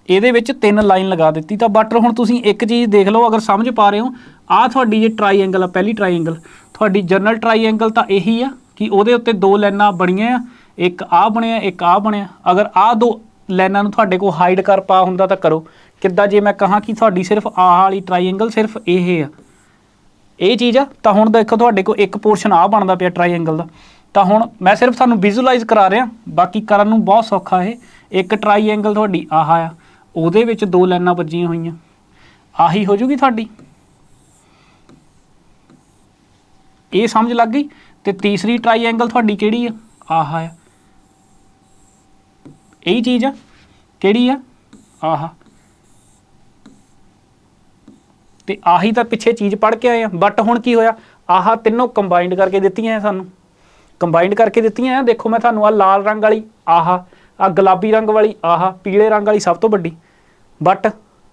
ਇਹਦੇ ਵਿੱਚ 3 ਲਾਈਨ ਲਗਾ ਦਿੱਤੀ। ਤਾਂ ਬਟ ਹੁਣ ਤੁਸੀਂ ਇੱਕ ਚੀਜ਼ ਦੇਖ ਲਓ, ਅਗਰ ਸਮਝ ਪਾ ਰਹੇ ਹੋ, ਆਹ ਤੁਹਾਡੀ ਜੇ ਟਰਾਈਐਂਗਲ ਆ, ਪਹਿਲੀ ਟਰਾਈਐਂਗਲ ਤੁਹਾਡੀ ਜਨਰਲ ਟਰਾਈਐਂਗਲ ਤਾਂ ਇਹੀ ਆ ਕਿ ਉਹਦੇ ਉੱਤੇ 2 ਲਾਈਨਾਂ ਬਣੀਆਂ ਆ, ਇੱਕ ਆਹ ਬਣਿਆ, ਇੱਕ ਆਹ ਬਣਿਆ। ਅਗਰ ਆਹ 2 ਲਾਈਨਾਂ ਨੂੰ ਤੁਹਾਡੇ ਕੋਲ ਹਾਈਡ ਕਰ ਪਾ ਹੁੰਦਾ ਤਾਂ ਕਰੋ। ਕਿੱਦਾਂ ਜੇ ਮੈਂ ਕਹਾਂ ਕਿ ਤੁਹਾਡੀ ਸਿਰਫ ਆਹ ਵਾਲੀ ਟਰਾਈਐਂਗਲ ਸਿਰਫ ਇਹ ਆ, ਇਹ ਚੀਜ਼ ਆ, ਤਾਂ ਹੁਣ ਦੇਖੋ ਤੁਹਾਡੇ ਕੋਲ ਇੱਕ ਪੋਰਸ਼ਨ ਆਹ ਬਣਦਾ ਪਿਆ ਟਰਾਈਐਂਗਲ ਦਾ। ਤਾਂ ਹੁਣ ਮੈਂ ਸਿਰਫ ਤੁਹਾਨੂੰ ਵਿਜ਼ੂਅਲਾਈਜ਼ ਕਰਾ ਰਿਹਾ, ਬਾਕੀ ਕਰਨ ਨੂੰ ਬਹੁਤ ਸੌਖਾ। ਇਹ ਇੱਕ ਟਰਾਈਐਂਗਲ ਤੁਹਾਡੀ ਆਹ ਆ, ਉਹਦੇ ਵਿੱਚ 2 ਲਾਈਨਾਂ ਵੱਜੀਆਂ ਹੋਈਆਂ, ਆਹੀ ਹੋ ਜੂਗੀ ਤੁਹਾਡੀ। ਇਹ ਸਮਝ ਲੱਗ ਗਈ। ਤੇ ਤੀਸਰੀ ਟਰਾਈਐਂਗਲ ਤੁਹਾਡੀ ਕਿਹੜੀ ਆ, ਆਹ ਆ, ਇਹੀ ਚੀਜ਼ ਆ, ਕਿਹੜੀ ਆ, ਆਹ। ਤੇ ਆਹੀ ਤਾਂ ਪਿੱਛੇ ਚੀਜ਼ ਪੜ੍ਹ ਕੇ ਆਏ ਆ। ਬਟ ਹੁਣ ਕੀ ਹੋਇਆ, ਆਹ ਤਿੰਨੋਂ ਕੰਬਾਈਨਡ ਕਰਕੇ ਦਿੱਤੀਆਂ ਆ, ਸਾਨੂੰ ਕੰਬਾਈਨਡ ਕਰਕੇ ਦਿੱਤੀਆਂ ਆ। ਦੇਖੋ ਮੈਂ ਤੁਹਾਨੂੰ ਆ ਲਾਲ ਰੰਗ ਵਾਲੀ ਆਹ, ਆ ਗੁਲਾਬੀ ਰੰਗ ਵਾਲੀ ਆਹ, ਪੀਲੇ ਰੰਗ ਵਾਲੀ ਸਭ ਤੋਂ ਵੱਡੀ। बट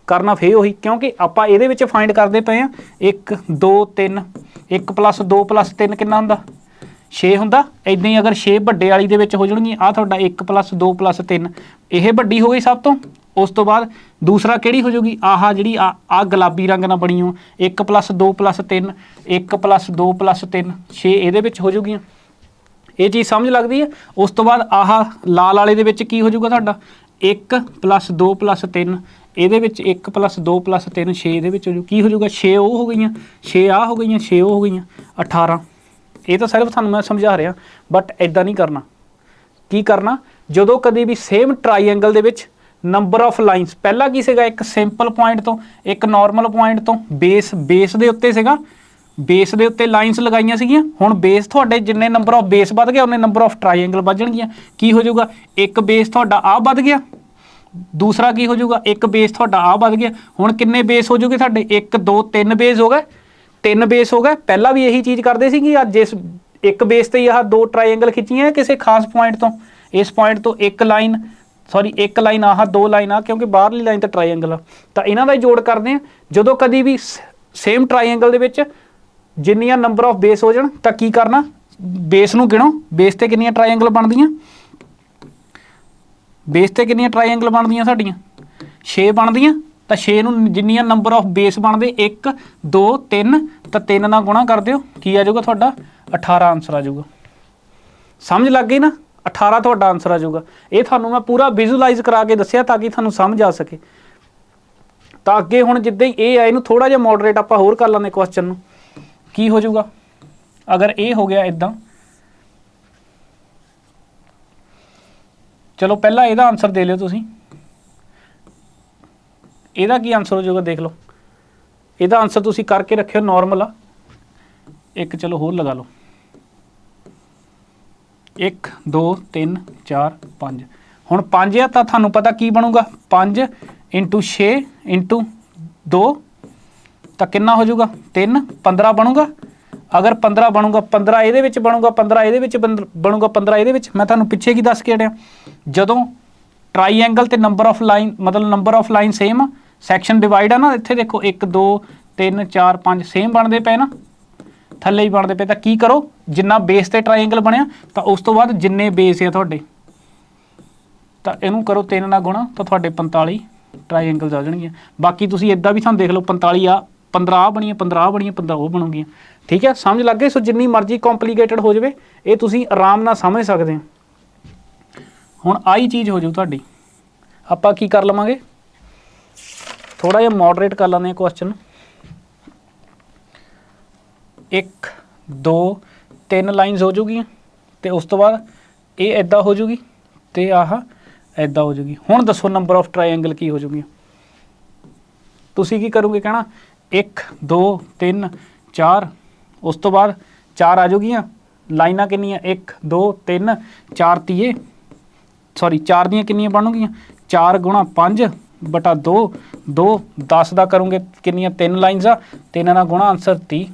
करना फिर ਉਹੀ, क्योंकि ਆਪਾਂ ਇਹਦੇ ਵਿੱਚ फाइंड करते पे हैं 1 2 3, 1 + 2 + 3 ਕਿੰਨਾ ਹੁੰਦਾ, 6 ਹੁੰਦਾ। इदां ही अगर 6 ਵੱਡੇ ਵਾਲੀ ਦੇ ਵਿੱਚ ਹੋ ਜਾਣਗੀਆਂ, ਆ ਤੁਹਾਡਾ 1 + 2 + 3, ਇਹ ਵੱਡੀ ਹੋ ਗਈ ਸਭ ਤੋਂ। ਉਸ ਤੋਂ ਬਾਅਦ ਦੂਸਰਾ ਕਿਹੜੀ ਹੋ ਜਾਊਗੀ, ਆਹ ਜਿਹੜੀ ਆ ਗੁਲਾਬੀ ਰੰਗ ਨਾਲ ਬਣੀ ਹੋ, 1 + 2 + 3, 1 + 2 + 3, 6 ਇਹਦੇ ਵਿੱਚ ਹੋ ਜਾਊਗੀਆਂ। ਇਹ ਚੀਜ਼ ਸਮਝ ਲੱਗਦੀ ਹੈ। ਉਸ ਤੋਂ ਬਾਅਦ ਆਹ ਲਾਲ ਵਾਲੇ ਦੇ ਵਿੱਚ ਕੀ ਹੋ ਜਾਊਗਾ ਤੁਹਾਡਾ, 1 + 2 + 3, ਇਹਦੇ ਵਿੱਚ 1 + 2 + 3, 6 ਇਹਦੇ ਵਿੱਚ ਹੋ ਜੂ, ਕੀ ਹੋ ਜਾਊਗਾ, 6 ਉਹ ਹੋ ਗਈਆਂ, 6 ਆ ਹੋ ਗਈਆਂ, 6 ਉਹ ਹੋ ਗਈਆਂ, 18। ਇਹ ਤਾਂ ਸਿਰਫ ਤੁਹਾਨੂੰ ਮੈਂ ਸਮਝਾ ਰਿਹਾ, ਬਟ ਇੱਦਾਂ ਨਹੀਂ ਕਰਨਾ। ਕੀ ਕਰਨਾ, ਜਦੋਂ ਕਦੇ ਵੀ ਸੇਮ ਟਰਾਈਐਂਗਲ ਦੇ ਵਿੱਚ ਨੰਬਰ ਆਫ ਲਾਈਨਸ, ਪਹਿਲਾਂ ਕੀ ਸੀਗਾ, ਇੱਕ ਸਿੰਪਲ ਪੁਆਇੰਟ ਤੋਂ, ਇੱਕ ਨਾਰਮਲ ਪੁਆਇੰਟ ਤੋਂ, ਬੇਸ ਦੇ ਉੱਤੇ ਸੀਗਾ, ਬੇਸ ਦੇ ਉੱਤੇ ਲਾਈਨਸ ਲਗਾਈਆਂ ਸੀਗੀਆਂ। ਹੁਣ ਬੇਸ ਤੁਹਾਡੇ ਜਿੰਨੇ ਨੰਬਰ ਆਫ ਬੇਸ ਵੱਧ ਗਿਆ, ਉਹਨੇ ਨੰਬਰ ਆਫ ਟਰਾਈਐਂਗਲ ਵੱਧ ਜਾਣਗੀਆਂ। ਕੀ ਹੋ ਜਾਊਗਾ, ਇੱਕ ਬੇਸ ਤੁਹਾਡਾ ਆ ਵੱਧ ਗਿਆ, दूसरा की हो जाऊगा, एक बेस थोड़ा आ बढ़ गया। हुण किन्ने बेस हो जाऊगे साडे, 1 2 3 बेस हो गए, 3 बेस हो गए। पहला भी यही चीज़ करते सी कि अज इस एक बेस ते यह 2 ट्राईएंगल खिंचियां किसी खास पॉइंट तो, इस पॉइंट तो एक लाइन, सॉरी एक लाइन आह 2 लाइन आ, क्योंकि बाहरली लाइन तो ट्राईएंगल आ, तो इन्हां दा जोड़ करते हैं। जदों कभी भी सेम ट्राईएंगल दे विच जिन्नियां नंबर ऑफ बेस हो जाण तां की करना, बेस नूं गिणो, बेस ते किन्नियां ट्राईएंगल बनदियां, बेस ते किन्नियां ट्राईएंगल बनदियां साडियां, 6 बनदियां। तो 6 नूं जिन्नियां नंबर ऑफ बेस बनते 1 2 3, तो 3 नाल गुणा कर दिओ, की आ जाऊगा तुहाडा 18 आंसर आ जाऊगा। समझ लग गई ना, 18 तुहाडा आंसर आ जाऊगा। ये तुहानूं मैं पूरा विजुअलाइज करा के दस्सिया ताकि तुहानूं समझ आ सके। तो अगे हुण जिद्दां ही ये आ, इहनूं थोड़ा जिहा मॉडरेट आपां होर कर लैंदे क्वेश्चन नूं। की हो जाऊगा अगर ये हो गया इदां, चलो पहला ਇਹਦਾ आंसर दे लियो तुसीं, ਇਹਦਾ की आंसर हो जाएगा देख लो। ਇਹਦਾ आंसर तुसीं करके रखियो नॉर्मल आ, एक चलो होर लगा लो। 1 2 3 4 5 ਹੁਣ 5 ਆ ਤਾਂ ਤੁਹਾਨੂੰ ਪता ਕੀ ਬਣੂਗਾ 5 × 6 × 2 ਤਾਂ ਕਿੰਨਾ ਹੋ ਜਾਊਗਾ 3 15 ਬਣੂਗਾ। अगर 15 बनूगा 15 ਇਹਦੇ ਵਿੱਚ ਬਣੂਗਾ 15 ਇਹਦੇ ਵਿੱਚ ਬਣੂਗਾ 15 ਇਹਦੇ ਵਿੱਚ। ਮੈਂ ਤੁਹਾਨੂੰ ਪਿੱਛੇ ਕੀ ਦੱਸ ਕੇ ਹਟਿਆ ਜਦੋਂ ਟਰਾਈਐਂਗਲ ਤੇ ਨੰਬਰ ਆਫ ਲਾਈਨ ਮਤਲਬ ਨੰਬਰ ਆਫ ਲਾਈਨ ਸੇਮ ਆ ਸੈਕਸ਼ਨ ਡਿਵਾਈਡ ਆ ਨਾ ਇੱਥੇ ਦੇਖੋ 1 2 3 4 5 ਸੇਮ ਬਣਦੇ ਪਏ ਨਾ ਥੱਲੇ ਹੀ ਬਣਦੇ ਪਏ ਤਾਂ ਕੀ ਕਰੋ ਜਿੰਨਾ ਬੇਸ ਤੇ ਟਰਾਈਐਂਗਲ ਬਣਿਆ ਤਾਂ ਉਸ ਤੋਂ ਬਾਅਦ ਜਿੰਨੇ ਬੇਸ ਆ ਤੁਹਾਡੇ ਤਾਂ ਇਹਨੂੰ ਕਰੋ 3 ਨਾਲ ਗੁਣਾ ਤਾਂ ਤੁਹਾਡੇ 45 ਟਰਾਈਐਂਗਲਸ ਆ ਜਾਣਗੀਆਂ। ਬਾਕੀ ਤੁਸੀਂ ਇਦਾਂ ਵੀ ਤੁਹਾਨੂੰ ਦੇਖ ਲਓ 45 ਆ 15 ਆ ਬਣੀਆਂ 15 ਆ ਬਣੀਆਂ 15 ਉਹ ਬਣੂਗੀਆਂ। ठीक है समझ लग गए। सो जिन्नी मर्जी कॉम्प्लीकेटेड हो जाए ये तुसी आराम नाल समझ सकते हैं। हुण आई चीज़ हो जाऊ तुहाडी आपां की कर लवांगे थोड़ा जिहा मॉडरेट कर लैंदे क्वेश्चन 1 2 3 लाइनस हो जूगी तो उस तो बाद ये इदां हो जूगी तो आह इदां हो जूगी। हुण दसो नंबर ऑफ ट्राइएंगल की हो जूगी तुसी की करोगे कहना 1 2 3 4 उस तो बाद 4 आ जाऊगियाँ लाइना कितनियाँ 1 2 3 4 तीए सॉरी 4 दियाँ कितनियाँ बनूगियाँ 4 × 5 बटा 2 2 10 का करोगे कितनियाँ 3 लाइन्स आ 3 ना गुणा आंसर 30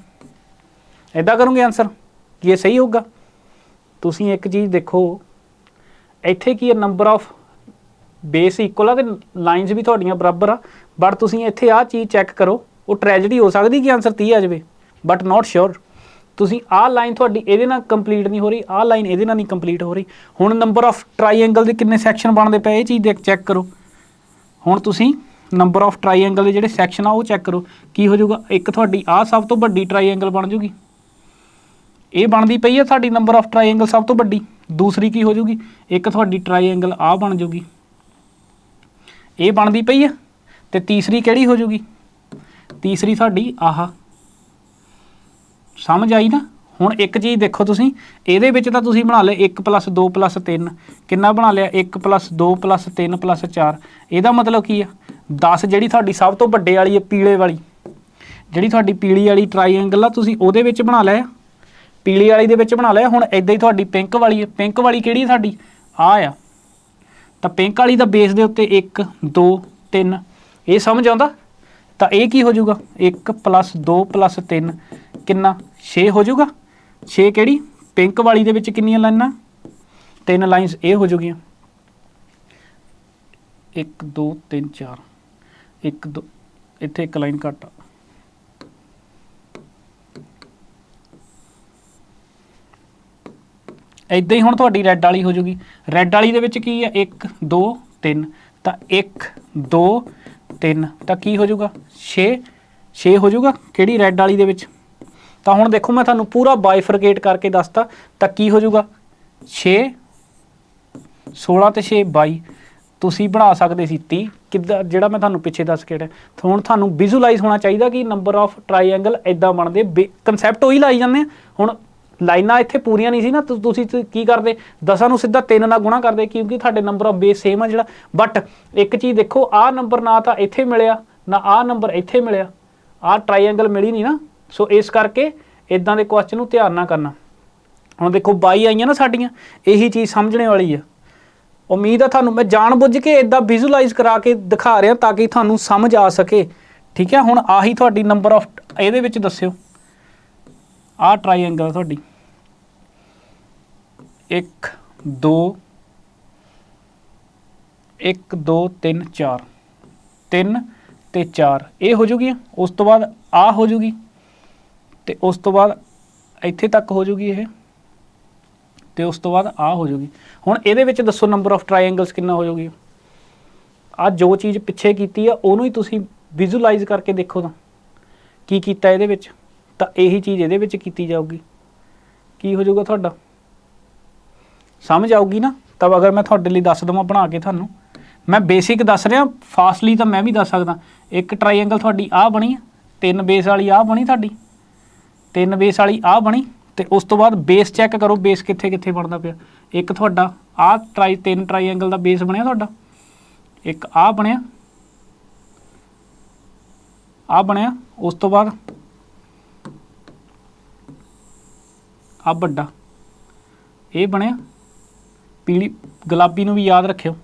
इदा करोगे आंसर कि ये सही होगा। तुसी एक चीज़ देखो इत्थे की नंबर ऑफ बेस इक्वल आ ते लाइन्स भी तुहाडियां बराबर आ बट तुसी इत्थे आ चीज़ चैक करो वो ट्रैजेडी हो सकती कि आंसर 30 आ जाए बट नॉट श्योर। तुसी आ लाइन थोड़ी इहदे नाल कंप्लीट नहीं हो रही आ लाइन इहदे नाल नहीं कंप्लीट हो रही। हुण नंबर ऑफ ट्राईएंगल दे किन्ने सैक्शन बनदे पे ये चीज़ देख चैक करो। हुण तुसी नंबर ऑफ ट्राईएंगल दे जिहड़े सैक्शन आ वो चैक करो की हो जाऊगा। एक तुहाडी आ सब तो वड्डी ट्राईएंगल बन जूगी ये बनदी पई है साडी नंबर ऑफ ट्राईएंगल सब तो वड्डी। दूसरी की हो जूगी एक तुहाडी ट्राईएंगल आ बन जूगी ये बनदी पई है ते तीसरी किहड़ी हो जूगी तीसरी साडी आह समझ आई ना। हुण एक चीज़ देखो तुसीं इहदे विच तां तुसीं बना लिया 1 + 2 + 3 किन्ना बना लिया 1 + 2 + 3 + 4 इहदा मतलब की है 10 जिहड़ी तुहाडी सब तो वड्डे वाली है पीले वाली जिहड़ी तुहाडी पीली वाली ट्राईएंगल आ तुसीं ओहदे विच बना लिया पीली वाली दे विच बना लिया। हुण इदां ही तुहाडी पिंक वाली है पिंक वाली किहड़ी है साडी आ तां पिंक वाली दा बेस दे उत्ते 1 2 3 ये समझ आउंदा तां ये की हो जाऊगा 1 + 2 + 3 किन्ना 6 हो जाऊगा 6 किहड़ी पिंक वाली दे विच किन्नियां लाइनां 3 लाइन्स ये हो जाऊगियां 1 2 3 4 1 2 इत्थे एक लाइन घट इदां ही हुण तुहाडी रैड वाली हो जाऊगी। रैड वाली दे विच की है 1 2 3 तां 1 2 3 तां की हो जाऊगा 6 6 हो जाऊगा किहड़ी रैड वाली दे विच। तो हुण देखो मैं तुहानूं पूरा बाइफरकेट करके दसता तो की हो जाऊगा 6 16 ते 6 22 तुसीं बना सकते सी 30 किद्दां जिहड़ा मैं तुहानूं पिछे दस के हटिया। हुण तुहानूं विजुलाइज होना चाहिए कि नंबर ऑफ ट्राईएंगल इदां बनदे कंसैप्ट उही लाई जांदे हुण लाइनां इत्थे पूरीआं नहीं सी ना तुसीं की करदे 10 नूं सीधा 3 नाल गुणा करदे क्योंकि तुहाडे नंबर ऑफ बेस सेम आ जिहड़ा। बट एक चीज़ देखो आ नंबर ना तां इत्थे मिलिया ना आ नंबर इत्थे मिलिया आ ट्राईएंगल मिली नहीं ना सो इस करके इदां दे क्वेश्चन नूं ध्यान ना करना। हुण देखो 22 आईयां ना साडियां यही चीज़ समझने वाली है। उम्मीद है तुहानूं मैं जानबुझ के इदां विजुलाइज करा के दिखा रहा ताकि तुहानूं समझ आ सके ठीक है। हुण आही तुहाडी नंबर ऑफ इहदे विच दस्सिओ आ ट्राईएंगल तुहाडी 1 2 1 2 3 4 3 ते 4 ये हो जूगी उस तो बाद आ हो जूगी तो उस तो बाद इत्थे तक हो जूगी ये तो उस तो बाद आ हो जूगी। हुण इहदे विच दसो नंबर ऑफ ट्राईएंगल्स कितना हो जूगी। आ जो चीज़ पिछे कीती है उहनूं ही तुसीं विजुलाइज करके देखो तां की कीता इहदे विच तां यही चीज़ इहदे विच कीती जाऊगी की हो जाऊगा तुहाडा समझ आऊगी ना। तब अगर मैं तुहाडे लई दस देवां बना के तुहानूं मैं बेसिक दस रहा फास्टली तो मैं भी दस सकदा। एक ट्राईएंगल तुहाडी आ बनी 3 बेस वाली आ बनी तुहाडी 3 बेस वाली आ बनी तो उस तो बाद बेस चैक करो बेस कित्थे कित्थे बनदा पिया। एक तुहाडा आ 3 ट्राईएंगल का बेस बनिया तुहाडा एक आ बनिया उस तो बाद आ बड़ा ये बनिया पीली गुलाबी नूं भी याद रखियो,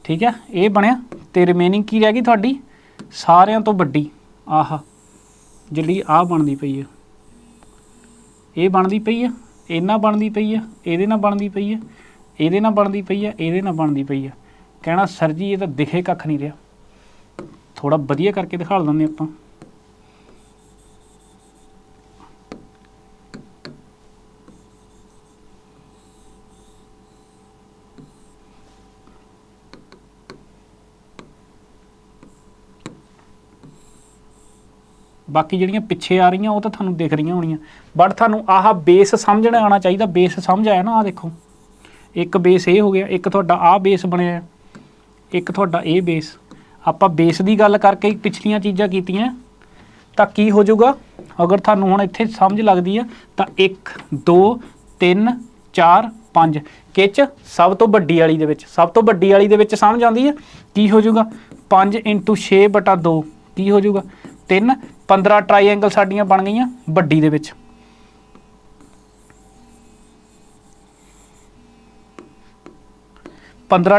ठीक है। ये बनया तो रिमेनिंग की रह गई थोड़ी सारिਆਂ तो वड्डी आह जिहड़ी आ बनदी पई है, ये बनदी पई है, इन्ना बनदी पई है, इहदे नाल बनदी पई है, इहदे नाल बनदी पई है, इहदे नाल बनदी पई है। कहना सर जी ये तो दिखे कख नहीं रहा, थोड़ा वधिया करके दिखा दिंदे आपां। बाकी ਜਿਹੜੀਆਂ ਪਿੱਛੇ ਆ ਰਹੀਆਂ ਉਹ ਤਾਂ ਤੁਹਾਨੂੰ ਦਿਖ ਰਹੀਆਂ ਹੋਣੀਆਂ, ਬਟ ਤੁਹਾਨੂੰ ਆਹ ਬੇਸ ਸਮਝਣਾ ਆਉਣਾ ਚਾਹੀਦਾ। ਬੇਸ ਸਮਝ ਆਇਆ ਨਾ, ਆਹ ਦੇਖੋ ਇੱਕ ਬੇਸ ਇਹ ਹੋ ਗਿਆ, ਇੱਕ ਤੁਹਾਡਾ ਆਹ ਬੇਸ ਬਣਿਆ, ਇੱਕ ਤੁਹਾਡਾ ਇਹ ਬੇਸ। ਆਪਾਂ ਬੇਸ ਦੀ ਗੱਲ ਕਰਕੇ ਪਿਛਲੀਆਂ ਚੀਜ਼ਾਂ ਕੀਤੀਆਂ ਤਾਂ ਕੀ ਹੋ ਜਾਊਗਾ, ਅਗਰ ਤੁਹਾਨੂੰ ਹੁਣ ਇੱਥੇ ਸਮਝ ਲੱਗਦੀ ਆ ਤਾਂ 1 2 3 4 5 ਕਿਚ ਸਭ ਤੋਂ ਵੱਡੀ ਵਾਲੀ ਦੇ ਵਿੱਚ, ਸਭ ਤੋਂ ਵੱਡੀ ਵਾਲੀ ਦੇ ਵਿੱਚ ਸਮਝ ਆਉਂਦੀ ਆ ਕੀ ਹੋ ਜਾਊਗਾ 5 × 6/2 ਕੀ ਹੋ ਜਾਊਗਾ 3 15 ਟਰਾਈਐਂਗਲ ਸਾਡੀਆਂ ਬਣ ਗਈਆਂ ਵੱਡੀ ਦੇ ਵਿੱਚ।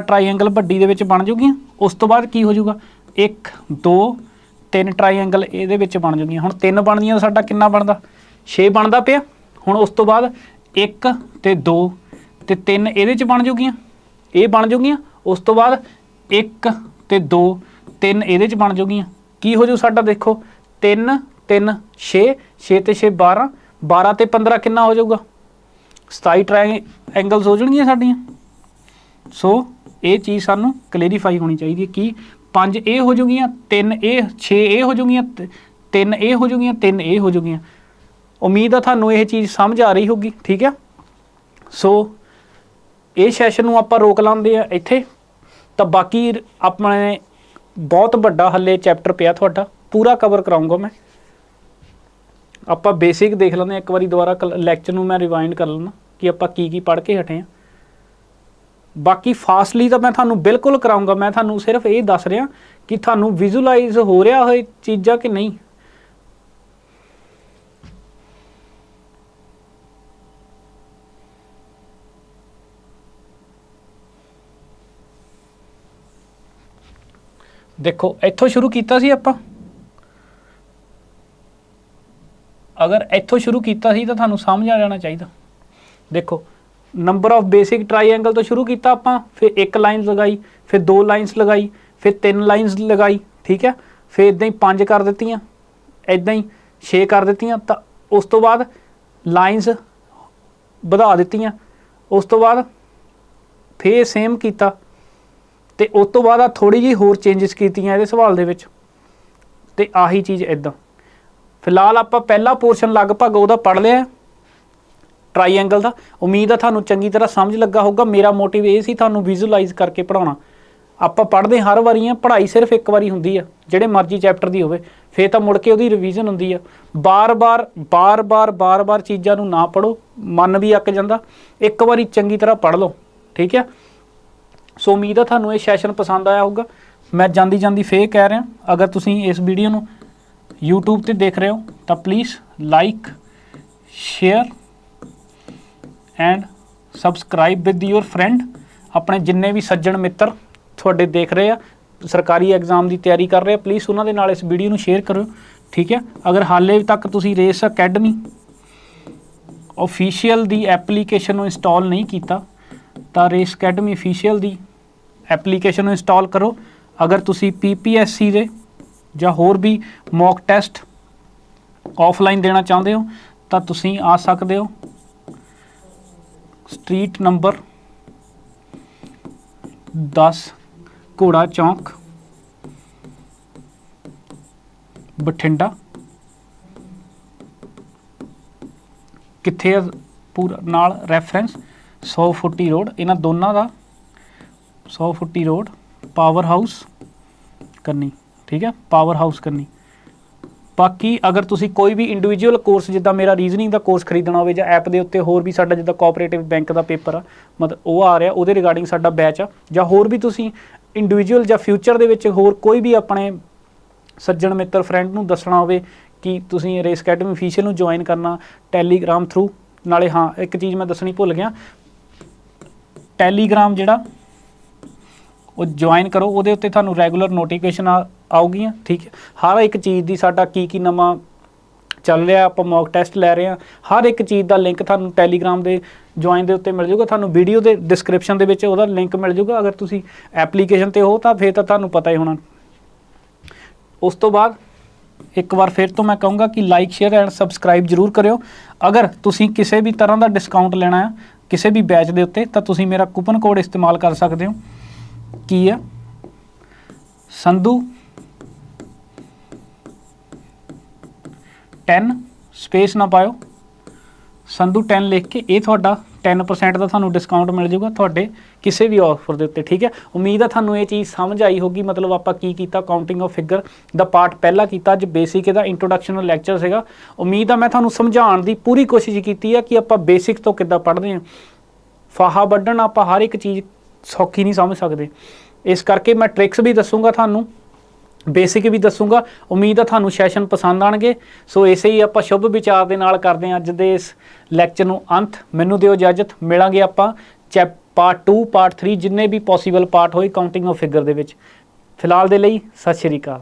ट्राईएंगल ਵੱਡੀ ਦੇ ਵਿੱਚ ਬਣ ਜੂਗੀਆਂ। ਉਸ ਤੋਂ ਬਾਅਦ ਕੀ ਹੋ ਜਾਊਗਾ 1 2 3 ਟਰਾਈਐਂਗਲ ਇਹਦੇ ਵਿੱਚ ਬਣ ਜੂਗੀਆਂ। ਹੁਣ 3 ਬਣਦੀਆਂ ਸਾਡਾ ਕਿੰਨਾ ਬਣਦਾ 6 ਬਣਦਾ ਪਿਆ। ਹੁਣ ਉਸ ਤੋਂ ਬਾਅਦ 1 ਤੇ 2 ਤੇ 3 ਇਹਦੇ 'ਚ ਬਣ ਜੂਗੀਆਂ, ਇਹ ਬਣ ਜੂਗੀਆਂ। ਉਸ ਤੋਂ ਬਾਅਦ 1 ਤੇ 2 3 ਇਹਦੇ 'ਚ ਬਣ ਜੂਗੀਆਂ। ਕੀ ਹੋ ਜੂ ਸਾਡਾ ਦੇਖੋ 3 3 6 6 ਤੇ 6 12 12 ਤੇ 15 ਕਿੰਨਾ ਹੋ ਜਾਊਗਾ 27 ਟਰਾਈਐਂਗਲਸ ਹੋ ਜਾਣਗੀਆਂ ਸਾਡੀਆਂ। ਸੋ ਇਹ ਚੀਜ਼ ਸਾਨੂੰ ਕਲੀਅਰੀਫਾਈ ਹੋਣੀ ਚਾਹੀਦੀ ਹੈ ਕਿ 5 ਇਹ ਹੋ ਜੂਗੀਆਂ 3 ਇਹ 6 ਇਹ ਹੋ ਜੂਗੀਆਂ 3 ਇਹ ਹੋ ਜੂਗੀਆਂ 3 ਇਹ ਹੋ ਜੂਗੀਆਂ। ਉਮੀਦ ਆ ਤੁਹਾਨੂੰ ਇਹ ਚੀਜ਼ ਸਮਝ ਆ ਰਹੀ ਹੋਊਗੀ, ਠੀਕ ਹੈ। ਸੋ ਇਹ ਸੈਸ਼ਨ ਨੂੰ ਆਪਾਂ ਰੋਕ ਲਾਉਂਦੇ ਆ ਇੱਥੇ। ਤਾਂ ਬਾਕੀ ਆਪਣੇ ਬਹੁਤ ਵੱਡਾ ਹੱਲੇ ਚੈਪਟਰ ਪਿਆ ਤੁਹਾਡਾ, ਪੂਰਾ ਕਵਰ ਕਰਾਉਂਗਾ ਮੈਂ। ਆਪਾਂ ਬੇਸਿਕ ਦੇਖ ਲੈਂਦੇ ਇੱਕ ਵਾਰੀ ਦੁਬਾਰਾ ਲੈਕਚਰ ਨੂੰ ਮੈਂ ਰਿਵਾਈਂਡ ਕਰ ਲੈਣਾ ਕਿ ਆਪਾਂ ਕੀ ਪੜ੍ਹ ਕੇ ਹਟੇ ਹਾਂ। ਬਾਕੀ ਫਾਸਟਲੀ ਤਾਂ ਮੈਂ ਤੁਹਾਨੂੰ ਬਿਲਕੁਲ ਕਰਾਉਂਗਾ, ਮੈਂ ਤੁਹਾਨੂੰ ਸਿਰਫ ਇਹ ਦੱਸ ਰਿਹਾ ਕਿ ਤੁਹਾਨੂੰ ਵਿਜ਼ੂਅਲਾਈਜ਼ ਹੋ ਰਿਹਾ ਹੋਏ ਚੀਜ਼ਾਂ ਕਿ ਨਹੀਂ। ਦੇਖੋ ਇੱਥੋਂ ਸ਼ੁਰੂ ਕੀਤਾ ਸੀ ਆਪਾਂ, ਅਗਰ ਇੱਥੋਂ ਸ਼ੁਰੂ ਕੀਤਾ ਸੀ ਤਾਂ ਤੁਹਾਨੂੰ ਸਮਝ ਆ ਜਾਣਾ ਚਾਹੀਦਾ। ਦੇਖੋ नंबर ऑफ बेसिक ट्राईएंगल तो शुरू किया आप, फिर 1 लाइन लगाई, फिर 2 लाइनस लगाई, फिर 3 लाइनस लगाई, ठीक है। फिर इदा ही 5 कर दित्तियां, इदा ही 6 कर दित्तियां। तो उस तो बाद लाइनस बढ़ा दित्तियां, उस तो बाद फिर सेम किया, तो उस तो बाद थोड़ी जी होर चेंजिस कीतियां इहदे सवाल दे विच। ते आही चीज़ इदा फिलहाल आप पहला पोर्शन लगभग उहदा पढ़ लिया ट्राईएंगल का। उम्मीद है थानू चंगी तरह समझ लगा होगा। मेरा मोटिव ये सी थानू विजुअलाइज करके पढ़ाना। आप पढ़ते हर वारी पढ़ाई सिर्फ एक बारी होंदी है, जिहड़े मर्जी चैप्टर की होवे, फिर तो मुड़ के उहदी रिवीजन होंदी है। बार बार चीज़ां नू ना पढ़ो, मन भी अक जांदा। एक बारी चंगी तरह पढ़ लो, ठीक है। सो उम्मीद है थानू ये सैशन पसंद आया होगा। मैं जांदी जांदी फिर कह रहा, अगर तुसीं इस वीडियो नू यूट्यूब ते देख रहे हो तो please like share and subscribe with your friend. अपने जिन्ने भी सज्जन मित्र थोड़े देख रहे हैं सरकारी एग्जाम की तैयारी कर रहे हैं, प्लीज़ उन्होंने नाल इस वीडियो को शेयर करो, ठीक है। अगर हाले तक तुसी रेस अकैडमी ऑफिशियल दी एप्लीकेशन इंस्टॉल नहीं किया तो रेस अकैडमी ऑफिशियल दी एप्लीकेशन इंस्टॉल करो। अगर तुसी PPSC दे ਜਾਂ होर भी मॉक टेस्ट ऑफलाइन देना चाहते हो तो तुसी आ सकते हो। स्ट्रीट नंबर 10 घोड़ा चौंक बठिंडा। कित्थे पूरा नाल रैफरेंस 100 फुट्टी रोड, इन्हां दोनों का 100 फुट्टी रोड पावर हाउस करनी, ठीक है, पावर हाउस करनी। बाकी अगर तुसी कोई भी इंडिविजुअल कोर्स जिद्दां मेरा रीजनिंग का कोर्स खरीदना हो जां ऐप के उत्ते होर भी साडा जिद्दां कोऑपरेटिव बैंक का पेपर आ मतलब वो आ रहा, उहदे रिगार्डिंग साडा बैच आ, जां होर भी तुसी इंडिविजुअल जां फ्यूचर दे विच होर कोई भी अपने सज्जन मित्र फ्रेंड नूं दसना होवे कि तुसी रेस अकैडमी ऑफिशियल नूं ज्वाइन करना टैलीग्राम थ्रू। नाले हाँ एक चीज़ मैं दसनी भुल गया, ਟੈਲੀਗ੍ਰਾਮ ਜਿਹੜਾ ਉਹ ਜੁਆਇਨ ਕਰੋ, ਉਹਦੇ ਉੱਤੇ ਤੁਹਾਨੂੰ ਰੈਗੂਲਰ ਨੋਟੀਫਿਕੇਸ਼ਨ ਆਊਗੀਆਂ, ਠੀਕ ਹੈ। ਹਰ ਇੱਕ ਚੀਜ਼ ਦੀ ਸਾਡਾ ਕੀ ਨਵਾਂ ਚੱਲ ਰਿਹਾ, ਆਪਾਂ ਮੌਕ ਟੈਸਟ ਲੈ ਰਹੇ ਹਾਂ, ਹਰ ਇੱਕ ਚੀਜ਼ ਦਾ ਲਿੰਕ ਤੁਹਾਨੂੰ ਟੈਲੀਗ੍ਰਾਮ ਦੇ ਜੁਆਇਨ ਦੇ ਉੱਤੇ ਮਿਲ ਜਾਊਗਾ। ਤੁਹਾਨੂੰ ਵੀਡੀਓ ਦੇ ਡਿਸਕ੍ਰਿਪਸ਼ਨ ਦੇ ਵਿੱਚ ਉਹਦਾ ਲਿੰਕ ਮਿਲ ਜਾਊਗਾ। ਅਗਰ ਤੁਸੀਂ ਐਪਲੀਕੇਸ਼ਨ ਤੇ ਹੋ ਤਾਂ ਫਿਰ ਤਾਂ ਤੁਹਾਨੂੰ ਪਤਾ ਹੀ ਹੋਣਾ। ਉਸ ਤੋਂ ਬਾਅਦ ਇੱਕ ਵਾਰ ਫਿਰ ਤੋਂ ਮੈਂ ਕਹੂੰਗਾ ਕਿ ਲਾਈਕ ਸ਼ੇਅਰ ਐਂਡ ਸਬਸਕ੍ਰਾਈਬ ਜ਼ਰੂਰ ਕਰਿਓ। ਅਗਰ ਤੁਸੀਂ ਕਿਸੇ ਵੀ ਤਰ੍ਹਾਂ ਦਾ ਡਿਸਕਾਊਂਟ ਲੈਣਾ ਹੈ ਕਿਸੇ ਵੀ ਬੈਚ ਦੇ ਉੱਤੇ ਤਾਂ ਤੁਸੀਂ ਮੇਰਾ ਕੂਪਨ ਕੋਡ ਇਸਤੇਮਾਲ ਕਰ ਸਕਦੇ ਹੋ। ਕੀ ਹੈ? ਸੰਧੂ 10 ਸਪੇਸ ਨਾ ਪਾਇਓ, ਸੰਧੂ 10 ਲਿਖ ਕੇ ਇਹ ਤੁਹਾਡਾ 10% ਦਾ ਤੁਹਾਨੂੰ ਡਿਸਕਾਊਂਟ ਮਿਲ ਜਾਊਗਾ ਤੁਹਾਡੇ ਕਿਸੇ ਵੀ ਆਫਰ ਦੇ ਉੱਤੇ, ਠੀਕ ਹੈ। ਉਮੀਦ ਹੈ ਤੁਹਾਨੂੰ ਇਹ ਚੀਜ਼ ਸਮਝ ਆਈ ਹੋਗੀ। ਮਤਲਬ ਆਪਾਂ ਕੀ ਕੀਤਾ, counting of figure the part ਪਹਿਲਾਂ ਕੀਤਾ, ਅੱਜ ਬੇਸਿਕ ਇਹਦਾ ਇੰਟਰੋਡਕਸ਼ਨ ਲੈਕਚਰ ਸੀਗਾ। ਉਮੀਦ ਆ ਮੈਂ ਤੁਹਾਨੂੰ ਸਮਝਾਉਣ ਦੀ ਪੂਰੀ ਕੋਸ਼ਿਸ਼ ਕੀਤੀ ਆ ਕਿ ਆਪਾਂ ਬੇਸਿਕ ਤੋਂ ਕਿੱਦਾਂ ਪੜ੍ਹਦੇ ਹਾਂ। ਫਾਹਾ ਵੱਢਣ ਆਪਾਂ ਹਰ ਇੱਕ ਚੀਜ਼ ਸੌਖੀ ਨਹੀਂ ਸਮਝ ਸਕਦੇ, ਇਸ ਕਰਕੇ ਮੈਂ ਟ੍ਰਿਕਸ ਵੀ ਦੱਸੂਗਾ ਤੁਹਾਨੂੰ, ਬੇਸਿਕ ਵੀ ਦੱਸੂਗਾ। ਉਮੀਦ ਆ ਤੁਹਾਨੂੰ ਸੈਸ਼ਨ ਪਸੰਦ ਆਣਗੇ। ਸੋ ਇਸੇ ਹੀ ਆਪਾਂ ਸ਼ੁਭ ਵਿਚਾਰ ਦੇ ਨਾਲ ਕਰਦੇ ਹਾਂ ਅੱਜ ਦੇ ਇਸ ਲੈਕਚਰ ਨੂੰ ਅੰਤ। ਮੈਨੂੰ ਦਿਓ ਇਜਾਜ਼ਤ, ਮਿਲਾਂਗੇ ਆਪਾਂ ਪਾਰਟ 2 ਪਾਰਟ 3 ਜਿੰਨੇ ਵੀ ਪੋਸੀਬਲ ਪਾਰਟ ਹੋਏ ਕਾਊਂਟਿੰਗ ਆਫ ਫਿਗਰ ਦੇ ਵਿੱਚ। ਫਿਲਹਾਲ ਦੇ ਲਈ ਸਤਿ ਸ਼੍ਰੀ ਅਕਾਲ।